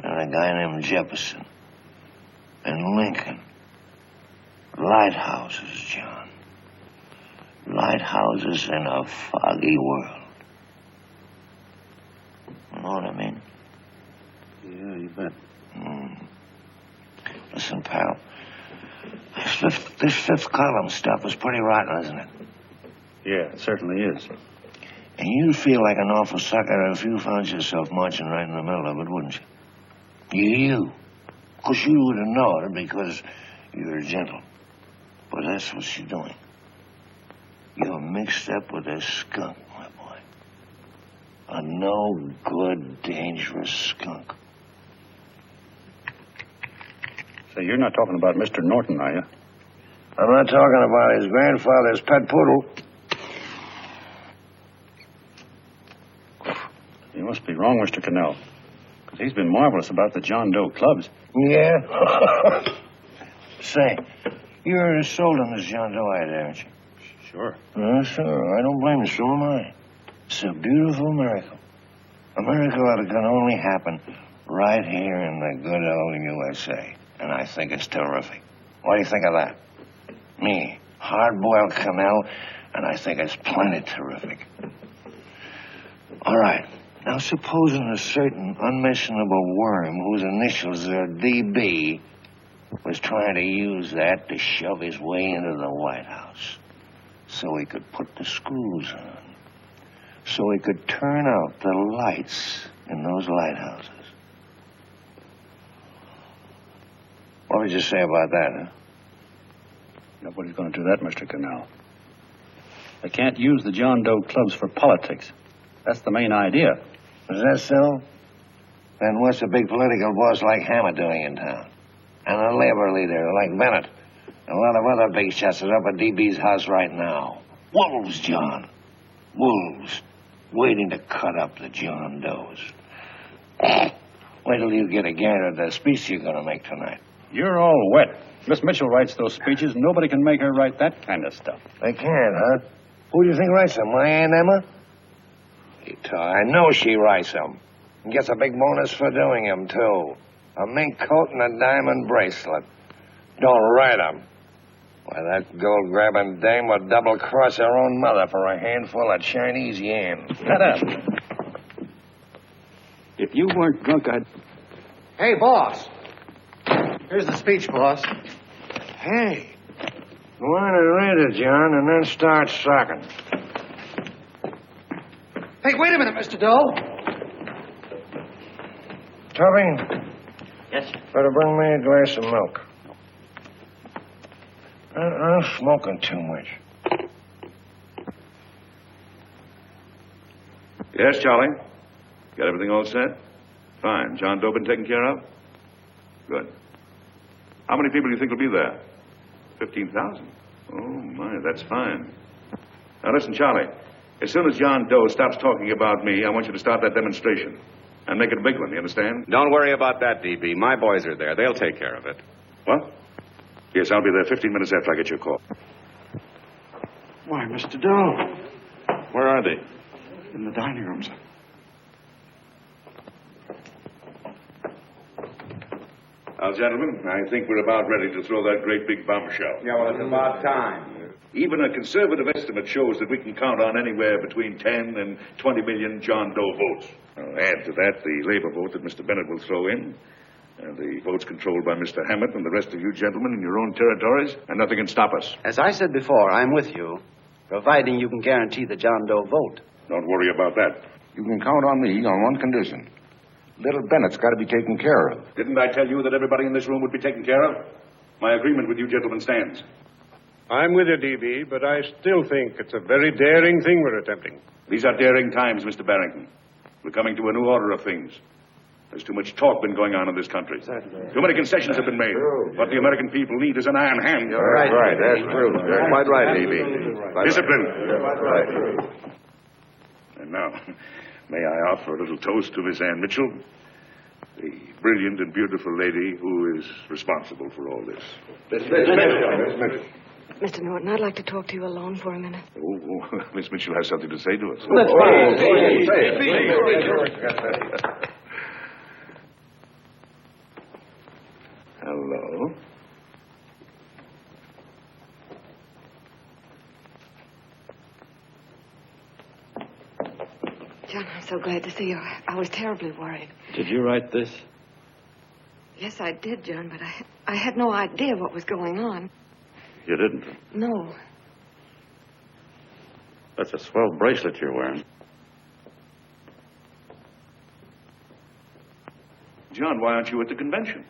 S3: and a guy named Jefferson, and Lincoln. Lighthouses, John. Lighthouses in a foggy world. You know what I mean?
S13: Yeah, you bet.
S3: Listen, pal. This fifth column stuff is pretty rotten, isn't it?
S13: Yeah, it certainly is.
S3: And you'd feel like an awful sucker if you found yourself marching right in the middle of it, wouldn't you? You. Of course, you would have known it because you're gentle. But that's what you're doing. You're mixed up with a skunk, my boy. A no-good, dangerous skunk.
S13: Say, you're not talking about Mr. Norton, are you?
S3: I'm not talking about his grandfather's pet poodle.
S13: You must be wrong, Mr. Cannell. Because he's been marvelous about the John Doe clubs.
S3: Yeah? Say, you're sold on this John Doe idea, aren't you?
S13: Sure.
S3: Sure. I don't blame you. So am I. It's a beautiful miracle. A miracle that can only happen right here in the good old USA. And I think it's terrific. What do you think of that? Me, hard-boiled Cannell, and I think it's plenty terrific. All right. Now, supposing a certain unmentionable worm whose initials are DB was trying to use that to shove his way into the White House so he could put the screws on, so he could turn out the lights in those lighthouses. What would you say about that, huh?
S13: Nobody's going to do that, Mr. Cannell. They can't use the John Doe clubs for politics. That's the main idea.
S3: Is that so? Then what's a big political boss like Hammer doing in town? And a labor leader like Bennett? A lot of other big shots are up at DB's house right now. Wolves, John. Wolves. Waiting to cut up the John Does. Wait till you get a gander at the speech you're going to make tonight.
S13: You're all wet. Miss Mitchell writes those speeches. Nobody can make her write that kind of stuff.
S3: They can't, huh? Who do you think writes them? My Aunt Emma? I know she writes them. And gets a big bonus for doing them, too. A mink coat and a diamond bracelet. Don't write them. Why, that gold-grabbing dame would double-cross her own mother for a handful of Chinese yen.
S13: Shut up. If you weren't drunk, I'd...
S9: Hey, boss. Here's the speech, boss.
S3: Hey. Go on and read it, John, and then start sucking.
S9: Hey, wait a minute, Mr. Doe.
S3: Tubby?
S1: Yes, sir.
S3: Better bring me a glass of milk. I'm smoking too much.
S15: Yes, Charlie? Got everything all set? Fine. John Doe been taken care of? Good. How many people do you think will be there? 15,000. Oh, my, that's fine. Now, listen, Charlie. As soon as John Doe stops talking about me, I want you to start that demonstration. And make it a big one, you understand?
S12: Don't worry about that, DB. My boys are there. They'll take care of it.
S15: What? Yes, I'll be there 15 minutes after I get your call.
S14: Why, Mr. Doe.
S15: Where are they?
S14: In the dining room, sir.
S15: Now, gentlemen, I think we're about ready to throw that great big bombshell.
S22: Yeah, well, it's about time.
S15: Even a conservative estimate shows that we can count on anywhere between 10 and 20 million John Doe votes. Now, add to that the labor vote that Mr. Bennett will throw in, and the votes controlled by Mr. Hammett and the rest of you gentlemen in your own territories, and nothing can stop us.
S9: As I said before, I'm with you, providing you can guarantee the John Doe vote.
S15: Don't worry about that.
S8: You can count on me on one condition. Little Bennett's got to be taken care of.
S15: Didn't I tell you that everybody in this room would be taken care of? My agreement with you gentlemen stands.
S6: I'm with you, DB, but I still think it's a very daring thing we're attempting.
S15: These are daring times, Mr. Barrington. We're coming to a new order of things. There's too much talk been going on in this country. Too many concessions have been made. What the American people need is an iron hand.
S8: You're right. That's true. You're quite right, DB.
S15: Discipline.
S8: Right.
S15: And now, may I offer a little toast to Miss Ann Mitchell? The brilliant and beautiful lady who is responsible for all this.
S2: Mr. Norton, I'd like to talk to you alone for a minute.
S15: Oh, Miss Mitchell has something to say to us. Hello.
S2: John, I'm so glad to see you. I was terribly worried.
S13: Did you write this?
S2: Yes, I did, John, but I had no idea what was going on.
S13: You didn't?
S2: No.
S13: That's a swell bracelet you're wearing.
S15: John, why aren't you at the convention?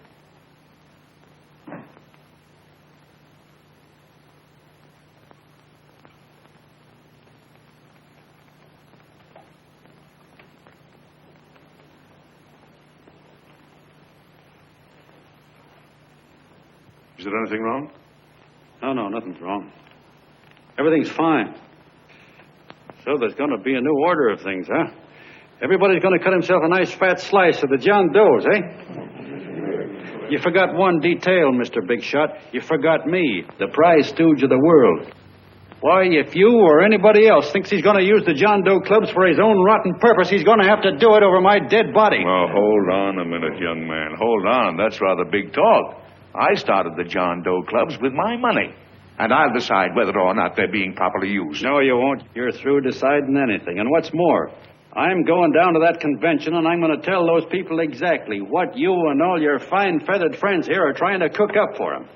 S15: Is there anything wrong?
S13: No, nothing's wrong. Everything's fine. So there's going to be a new order of things, huh? Everybody's going to cut himself a nice fat slice of the John Does, eh? You forgot one detail, Mr. Big Shot. You forgot me, the prize stooge of the world. Why, if you or anybody else thinks he's going to use the John Doe clubs for his own rotten purpose, he's going to have to do it over my dead body.
S15: Well, hold on a minute, young man. Hold on. That's rather big talk. I started the John Doe clubs with my money. And I'll decide whether or not they're being properly used.
S13: No, you won't. You're through deciding anything. And what's more, I'm going down to that convention, and I'm going to tell those people exactly what you and all your fine feathered friends here are trying to cook up for them.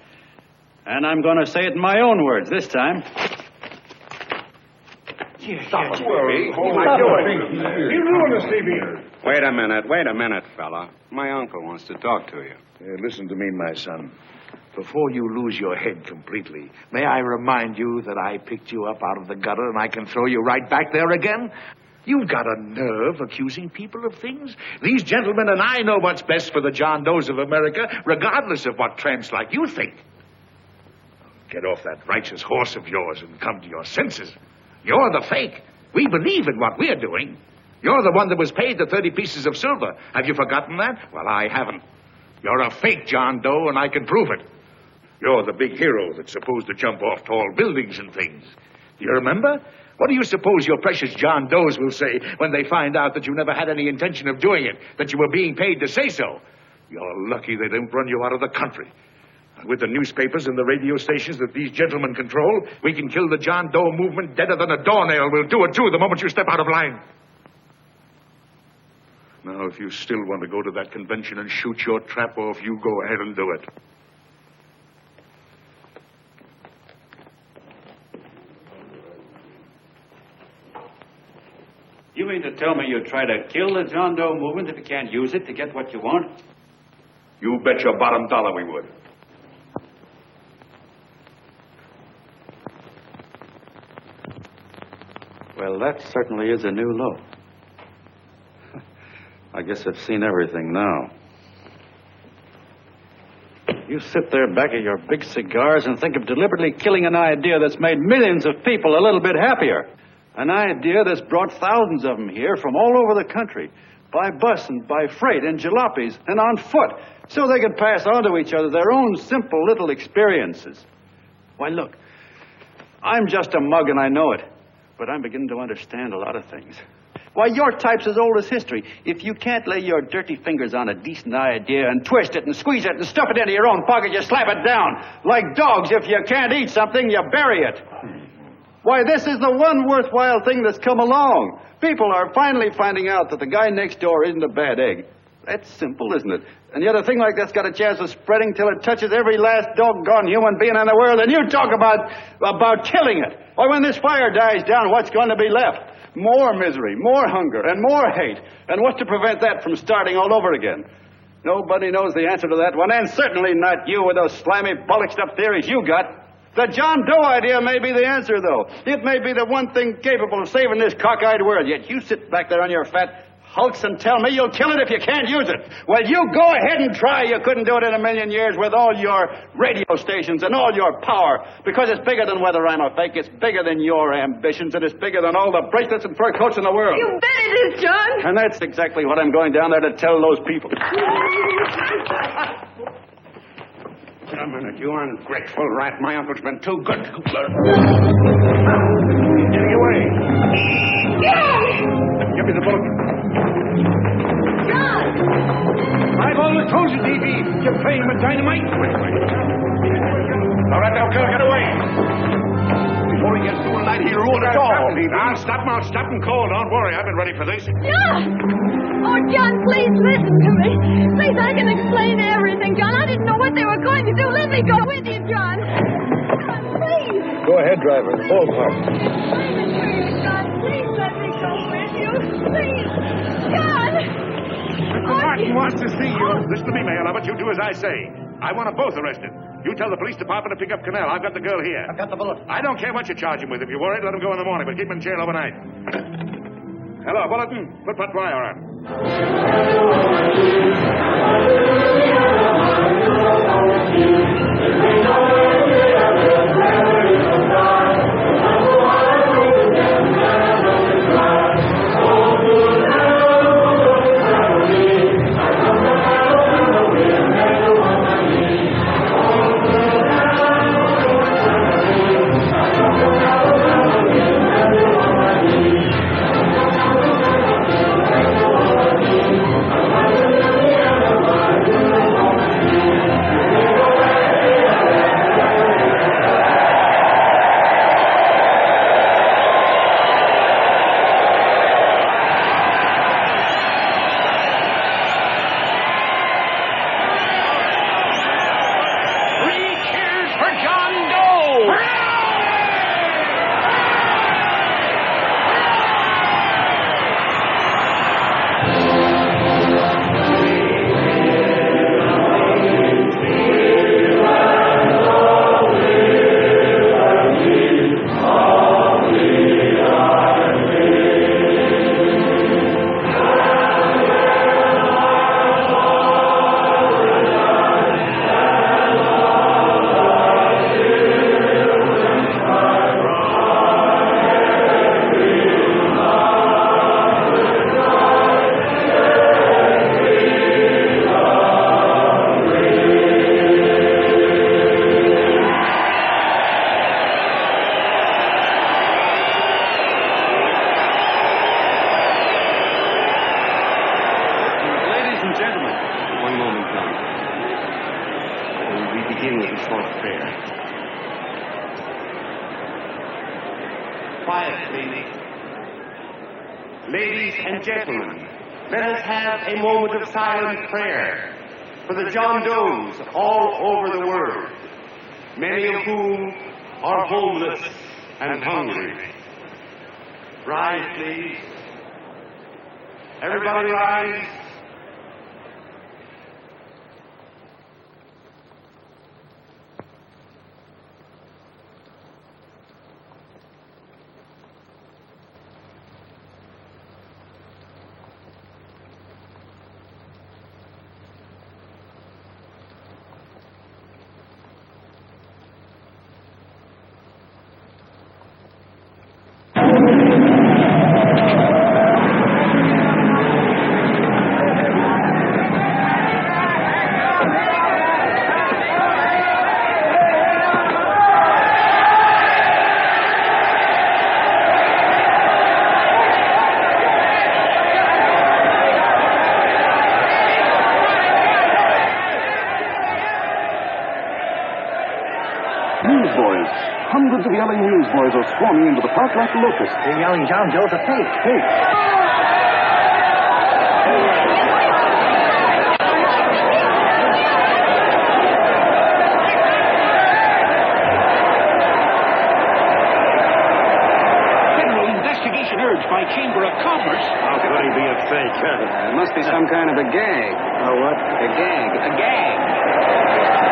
S13: And I'm going to say it in my own words this time.
S8: Stop worrying. What am I doing? You ruined us, Stevie.
S12: Wait a minute, fella. My uncle wants to talk to you.
S15: Listen to me, my son. Before you lose your head completely, may I remind you that I picked you up out of the gutter and I can throw you right back there again? You've got a nerve accusing people of things. These gentlemen and I know what's best for the John Does of America, regardless of what tramps like you think. Get off that righteous horse of yours and come to your senses. You're the fake. We believe in what we're doing. You're the one that was paid the 30 pieces of silver. Have you forgotten that? Well, I haven't. You're a fake John Doe, and I can prove it. You're the big hero that's supposed to jump off tall buildings and things. Do you remember? What do you suppose your precious John Does will say when they find out that you never had any intention of doing it, that you were being paid to say so? You're lucky they don't run you out of the country. With the newspapers and the radio stations that these gentlemen control, we can kill the John Doe movement deader than a doornail. We'll do it, too, the moment you step out of line. Now, if you still want to go to that convention and shoot your trap off, you go ahead and do it.
S13: You mean to tell me you'd try to kill the John Doe movement if you can't use it to get what you want?
S15: You bet your bottom dollar we would.
S13: Well, that certainly is a new low. I guess I've seen everything now. You sit there back of your big cigars and think of deliberately killing an idea that's made millions of people a little bit happier. An idea that's brought thousands of them here from all over the country, by bus and by freight and jalopies and on foot, so they could pass on to each other their own simple little experiences. Why, look, I'm just a mug and I know it, but I'm beginning to understand a lot of things. Why, your type's as old as history. If you can't lay your dirty fingers on a decent idea and twist it and squeeze it and stuff it into your own pocket, you slap it down. Like dogs, if you can't eat something, you bury it. Why, this is the one worthwhile thing that's come along. People are finally finding out that the guy next door isn't a bad egg. That's simple, isn't it? And yet a thing like that's got a chance of spreading till it touches every last doggone human being in the world, and you talk about killing it. Why, when this fire dies down, what's going to be left? More misery, more hunger, and more hate. And what's to prevent that from starting all over again? Nobody knows the answer to that one, and certainly not you with those slimy, bollocked-up theories you got. The John Doe idea may be the answer, though. It may be the one thing capable of saving this cockeyed world. Yet you sit back there on your fat, hulks and tell me you'll kill it if you can't use it. Well, you go ahead and try. You couldn't do it in a million years with all your radio stations and all your power. Because it's bigger than whether I'm a fake. It's bigger than your ambitions. And it's bigger than all the bracelets and fur coats in the world.
S2: You bet it is, John.
S13: And that's exactly what I'm going down there to tell those people.
S5: Wait a minute, you ungrateful rat. My uncle's been too good. Getting away. Give me the bullet.
S2: John!
S5: I've always told you, D.B., you're playing with dynamite. Wait. All right, now, get away. Before he gets too light, he'll ruin it all. I'll stop him cold. Don't worry, I've been ready for this.
S2: John! Oh, John, please listen to me. Please, I can explain everything, John. I didn't know what they were going to do. Let me go with you, John. John, please.
S7: Go ahead, driver. Full park.
S2: John, please let me go with you. Please. John!
S15: Mr. Martin wants to see you. Listen to me, Mayor Lovett. You do as I say. I want them both arrested. You tell the police department to pick up Cannell. I've got the girl here.
S9: I've got the bullet.
S15: I don't care what you charge him with. If you're worried, let him go in the morning, but keep him in jail overnight. Hello, Bulletin. Put wire on.
S11: Quiet, please. Ladies and gentlemen, let us have a moment of silent prayer for the John Does all over the world, many of whom are homeless and hungry. Rise, please. Everybody rise.
S23: Newsboys. Hundreds of yelling newsboys are swarming into the park like locusts.
S9: They're yelling John Doe's a fake.
S23: Fake.
S14: Federal investigation urged by Chamber of Commerce.
S13: How could he be a fake?
S12: It must be some kind of a gag.
S13: A what?
S12: A gag. A gag.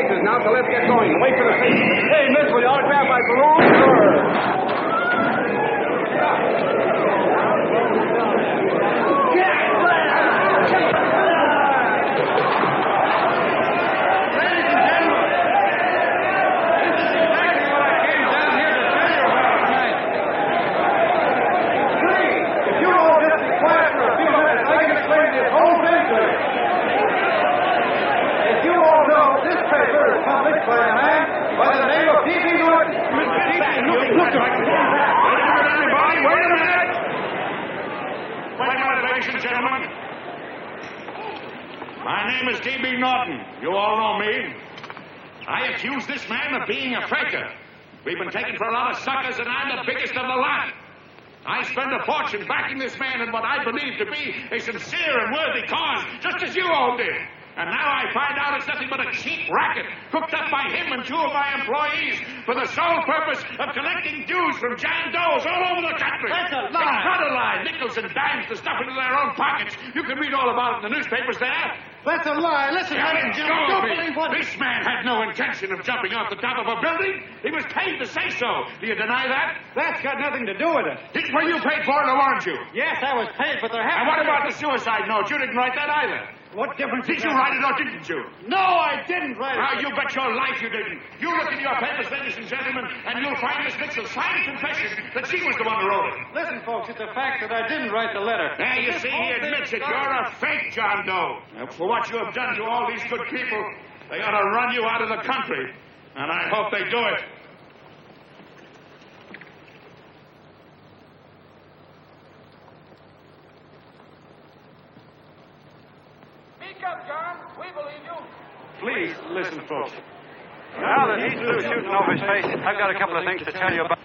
S22: places now, so let's get going. Wait for the station. Hey, miss, will you autograph my balloon? Sure.
S15: D.B. Norton. You all know me. I accuse this man of being a faker. We've been taken for a lot of suckers, and I'm the biggest of the lot. I spent a fortune backing this man in what I believe to be a sincere and worthy cause, just as you all did. And now I find out it's nothing but a cheap racket cooked up by him and two of my employees for the sole purpose of collecting dues from John Does all over the country.
S9: That's a lie.
S15: It's not a lie. Nickels and dimes to stuff into their own pockets. You can read all about it in the newspapers there.
S9: That's a lie. Listen, ladies and gentlemen, don't believe what...
S15: This man had no intention of jumping off the top of a building. He was paid to say so. Do you deny that?
S9: That's got nothing to do with it.
S15: Were you paid for it or weren't you?
S9: Yes, I was paid, but there
S15: And
S9: happened...
S15: what about the suicide note? You didn't write that either.
S9: What difference
S15: Did you write it or didn't you?
S9: No, I didn't write it.
S15: Now, you bet your life you didn't. You look in your papers, ladies and gentlemen, and you'll find Miss Mitchell's signed confession that she was the one who wrote it.
S9: Listen, folks, it's a fact that I didn't write the letter.
S15: There, you see, he admits it. You're a fake, John Doe. Now, for what you have done to all these good people, they ought to run you out of the country. And I hope they do it.
S22: Speak up, John. We believe you.
S13: Please, listen, folks. Now that he's through shooting over his face, I've got a couple of things to tell you about.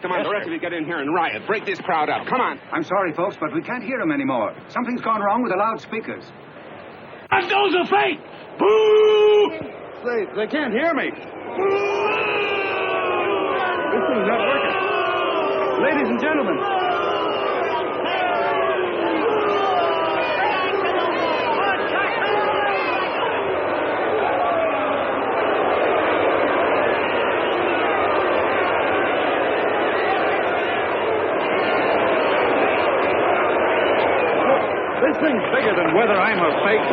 S22: Come on, the rest of you get in here and riot. Break this crowd up. Come on.
S21: I'm sorry, folks, but we can't hear him anymore. Something's gone wrong with the loudspeakers.
S14: John Doe's a fake! Boo!
S22: They can't hear me. This thing's not working. Ladies and gentlemen.
S13: This thing's bigger than whether I'm a fake.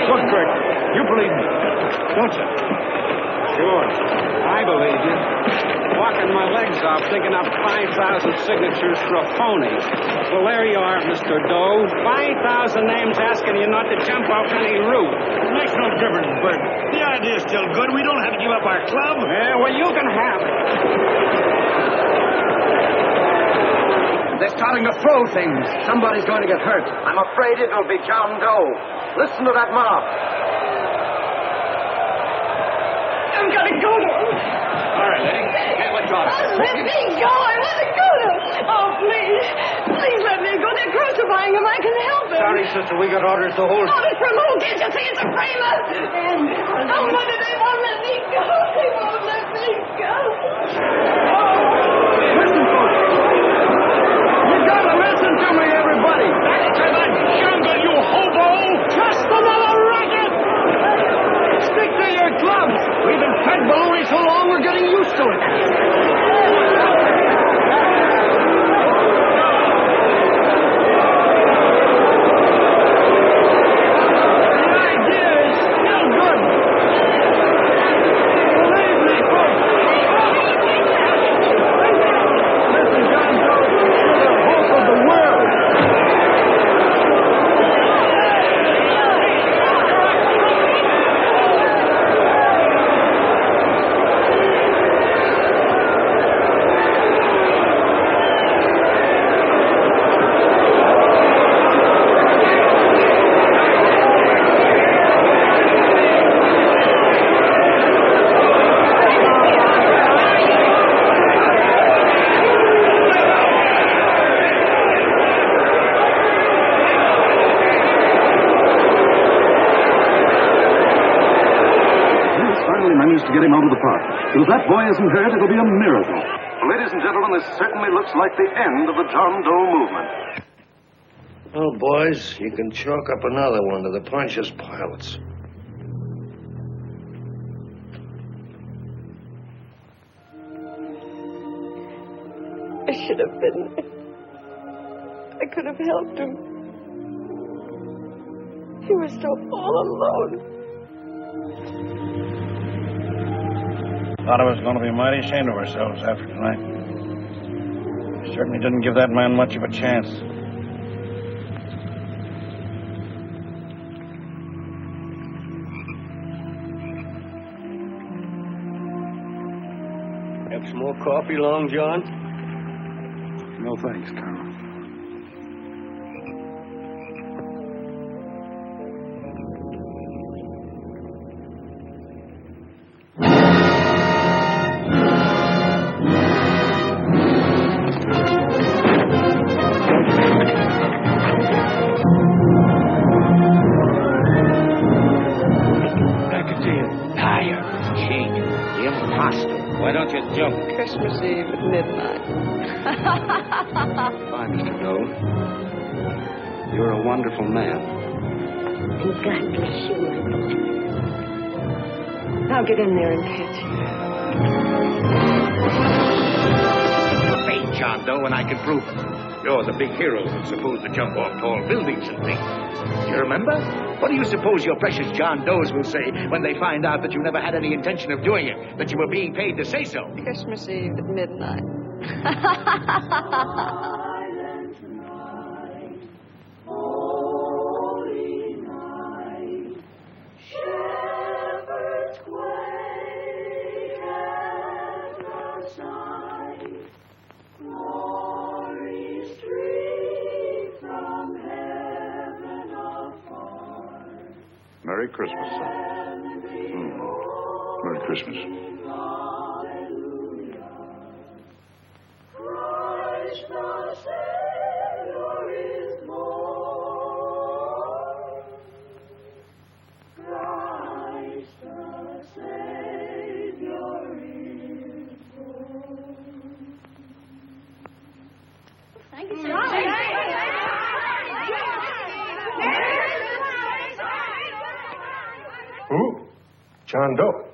S13: Look, Kurt, you believe me, don't you?
S22: Sure. I believe you. Walking my legs off, digging up 5,000 signatures for a phony. Well, there you are, Mr. Doe. 5,000 names asking you not to jump off any roof.
S14: It makes no difference, Bert. The idea's still good. We don't have to give up our club.
S22: Yeah, well, you can have it.
S21: They're starting to throw things. Somebody's going to get hurt. I'm afraid it'll be John Doe. Listen to that mob.
S2: I'm gonna go to him.
S22: All right, lady. Get what you
S2: Let me go. I want to go to him. Oh, please. Please let me go. They're crucifying him. I can help him.
S13: Sorry, sister, we got orders to hold.
S2: Oh, it's removed. Can't you see it's a framer? Oh, Mother, they won't let me go. They won't let me go.
S22: Listen, folks. You gotta listen to me, everybody.
S14: Back to the jungle, you hobo!
S22: Just another racket. Stick to your clubs. We've been fed baloney so long we're getting used to it.
S23: To get him out of the park. If that boy isn't hurt, it'll be a miracle. Ladies and gentlemen, this certainly looks like the end of the John Doe movement.
S3: Well, boys, you can chalk up another one to the Pontius Pilates.
S17: should have been there. I could have helped him. He was so all alone.
S13: Thought I was going to be mighty ashamed of ourselves after tonight. We certainly didn't give that man much of a chance.
S14: Have some more coffee, Long John?
S18: No thanks, Colonel.
S12: Why don't you jump?
S17: Christmas Eve at midnight.
S12: Bye, Mr. Doe. You're a wonderful man.
S2: And God bless you, my boy. I'll get in there and catch you.
S15: Ain't John Doe, and I can prove it. You're the big heroes that supposed to jump off tall buildings and things. You remember? What do you suppose your precious John Does will say when they find out that you never had any intention of doing it, that you were being paid to say so?
S17: Christmas Eve at midnight.
S15: Merry Christmas, son. Merry Christmas.
S2: Thank you,
S6: Who? John Doe.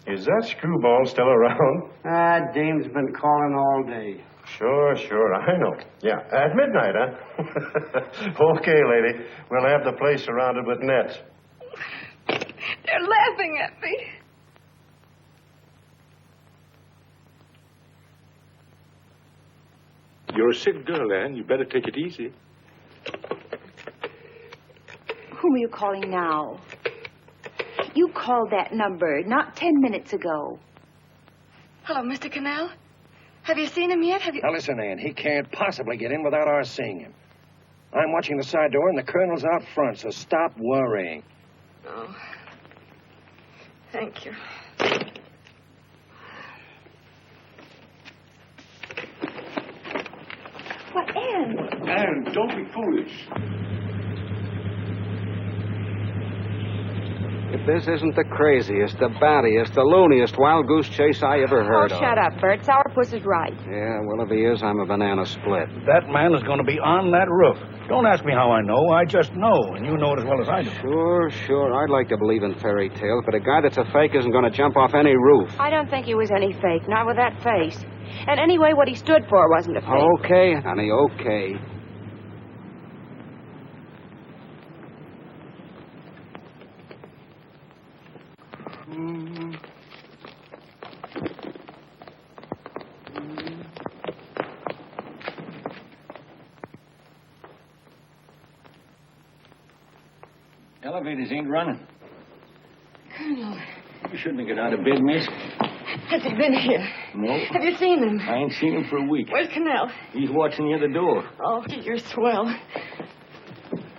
S6: Is that screwball still around?
S9: Dame's been calling all day.
S6: Sure, I know. Yeah, at midnight, huh? Okay, lady. We'll have the place surrounded with nets.
S17: They're laughing at me.
S15: You're a sick girl, Anne. You better take it easy.
S16: Whom are you calling now? You called that number not 10 minutes ago.
S2: Hello, Mr. Cannell. Have you seen him yet?
S8: Now, listen, Ann. He can't possibly get in without our seeing him. I'm watching the side door, and the colonel's out front, so stop worrying.
S2: Oh. Thank you.
S16: What, Anne?
S15: Anne, don't be foolish.
S22: If this isn't the craziest, the battiest, the looniest wild goose chase I ever heard of.
S16: Shut up, Bert. Sourpuss is right.
S22: Yeah, well, if he is, I'm a banana split.
S13: That man is going to be on that roof. Don't ask me how I know. I just know, and you know it as well as I do.
S22: Sure. I'd like to believe in fairy tales, but a guy that's a fake isn't going to jump off any roof.
S16: I don't think he was any fake, not with that face. And anyway, what he stood for wasn't a fake.
S22: Okay, honey, okay.
S14: Elevators ain't running.
S2: Colonel,
S14: You shouldn't have got out of bed, miss.
S2: has he been here?
S14: No.
S2: Have you seen him?
S14: I ain't seen him for a week.
S2: Where's Cannell?
S14: He's watching near the door.
S2: Oh, you're swell.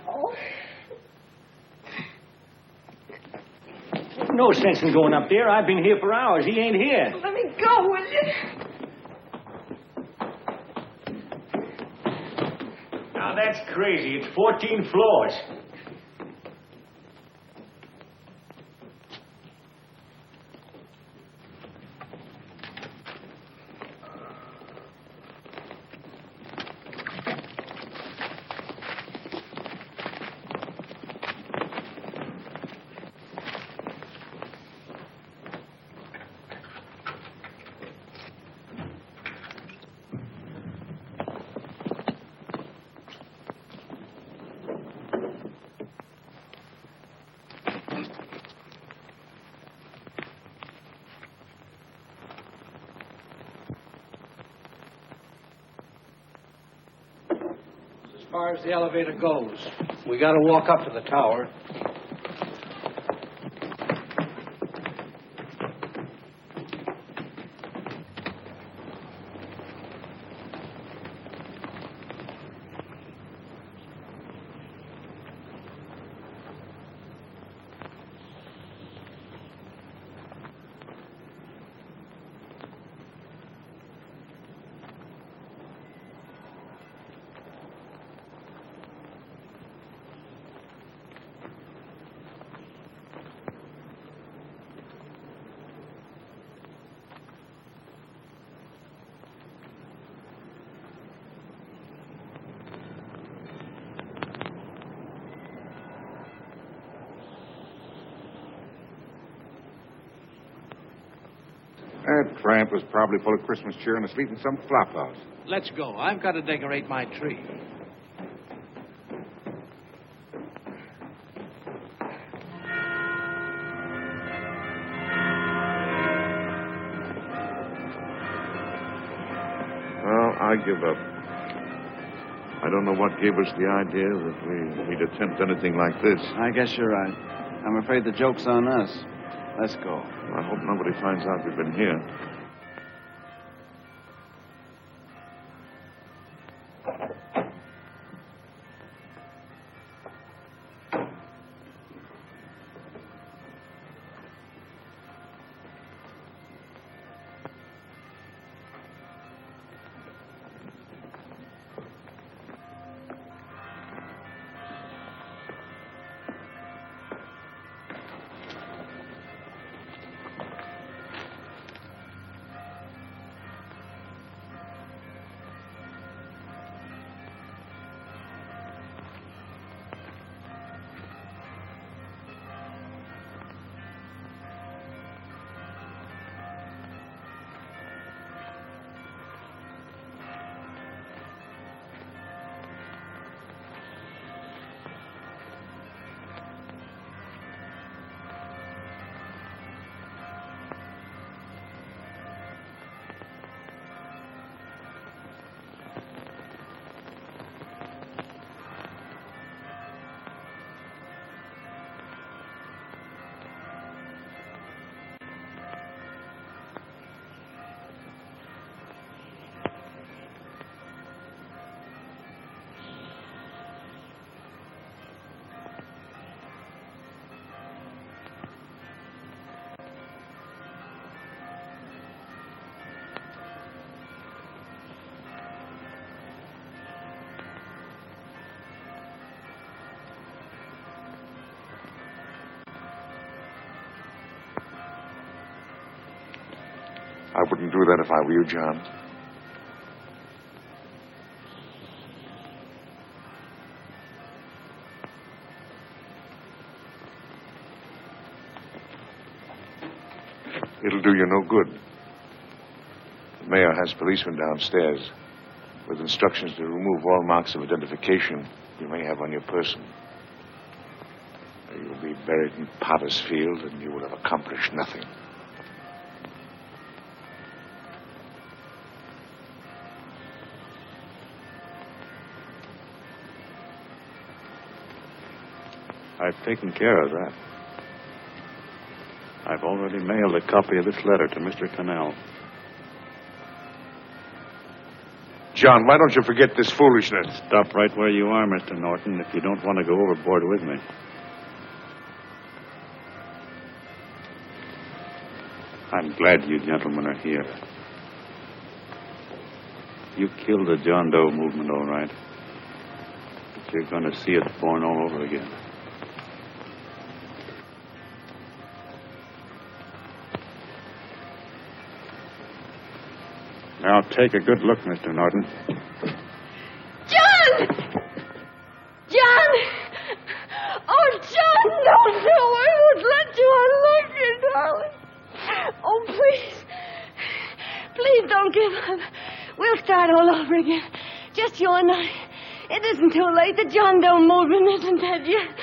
S2: Oh.
S14: No sense in going up there. I've been here for hours. He ain't here.
S2: Let me go, will you?
S14: Now, that's crazy. It's 14 floors.
S9: far as the elevator goes. We got to walk up to the tower.
S15: That tramp was probably full of Christmas cheer and asleep in some flop house.
S9: Let's go. I've got to decorate my tree.
S15: Well, I give up. I don't know what gave us the idea that we'd attempt anything like this.
S10: I guess you're right. I'm afraid the joke's on us. Let's go.
S15: I hope nobody finds out we've been here. I wouldn't do that if I were you, John. It'll do you no good. The mayor has policemen downstairs with instructions to remove all marks of identification you may have on your person. You'll be buried in Potter's Field, and you will have accomplished nothing.
S18: I've taken care of that. I've already mailed a copy of this letter to Mr. Cannell.
S15: John, why don't you forget this foolishness?
S18: Stop right where you are, Mr. Norton, if you don't want to go overboard with me. I'm glad you gentlemen are here. You killed the John Doe movement, all right. But you're going to see it born all over again. Now, take a good look, Mr. Norton.
S2: John! John! Oh, John, no, I won't let you. I love you, darling. Oh, please. Please don't give up. We'll start all over again. Just you and I. It isn't too late. The John Doe movement isn't dead yet.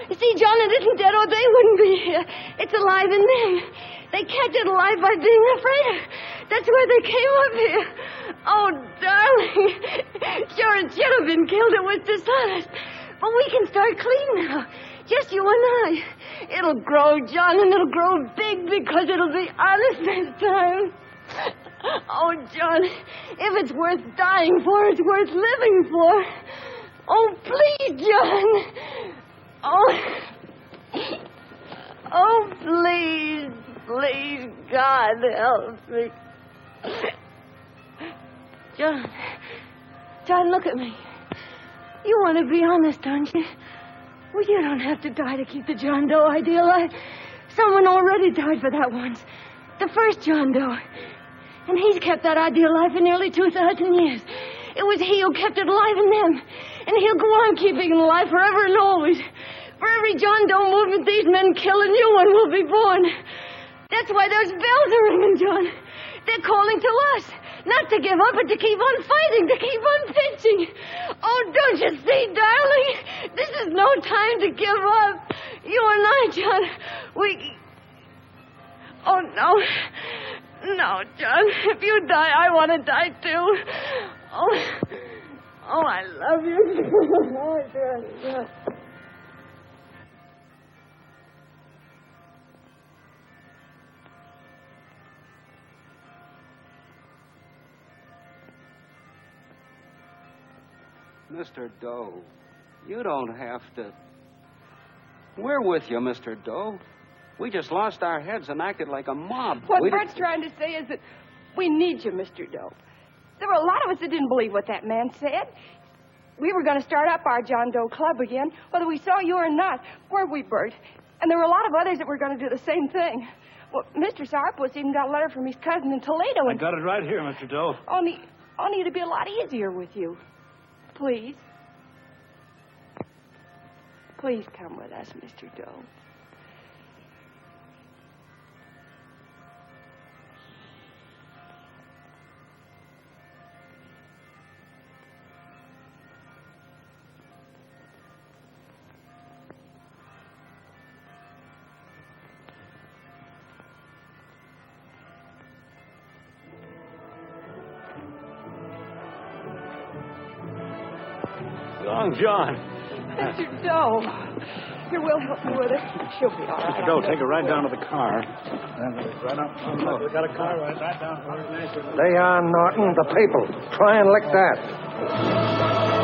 S2: You see, John, it isn't dead or they wouldn't be here. It's alive in them. They kept it alive by being afraid of. That's why they came up here. Oh, darling. Sure, it should have been killed. It was dishonest. But we can start clean now. Just you and I. It'll grow, John, and it'll grow big because it'll be honest this time. Oh, John, if it's worth dying for, it's worth living for. Oh, please, John. Oh, please, please, God, help me. John, look at me. You want to be honest, don't you? Well, you don't have to die to keep the John Doe idea alive. Someone already died for that once. The first John Doe. And he's kept that idea alive for nearly 2,000 years. It was he who kept it alive in them. And he'll go on keeping it alive forever and always. For every John Doe movement these men kill, a new one will be born. That's why those bells are ringing, John. They're calling to us. Not to give up, but to keep on fighting, to keep on pitching. Oh, don't you see, darling? This is no time to give up. You and I, John, we... Oh, no. No, John. If you die, I want to die, too. Oh, I love you. Oh, John.
S12: Mr. Doe, you don't have to. We're with you, Mr. Doe. We just lost our heads and acted like a mob.
S17: What Bert's trying to say is that we need you, Mr. Doe. There were a lot of us that didn't believe what that man said. We were going to start up our John Doe Club again, whether we saw you or not, weren't we, Bert? And there were a lot of others that were going to do the same thing. Well, Mr. Sourpuss even got a letter from his cousin in Toledo.
S13: I got it right here, Mr. Doe.
S17: Only it'd be a lot easier with you. Please. Please come with us, Mr. Doe.
S13: Long John.
S17: Mr. Doe. Here, we'll help you with it. She'll be all right.
S13: Mr. Doe, take her right down to the car. Right up. We got a car right down.
S8: They are, Norton, the people. Try and lick that.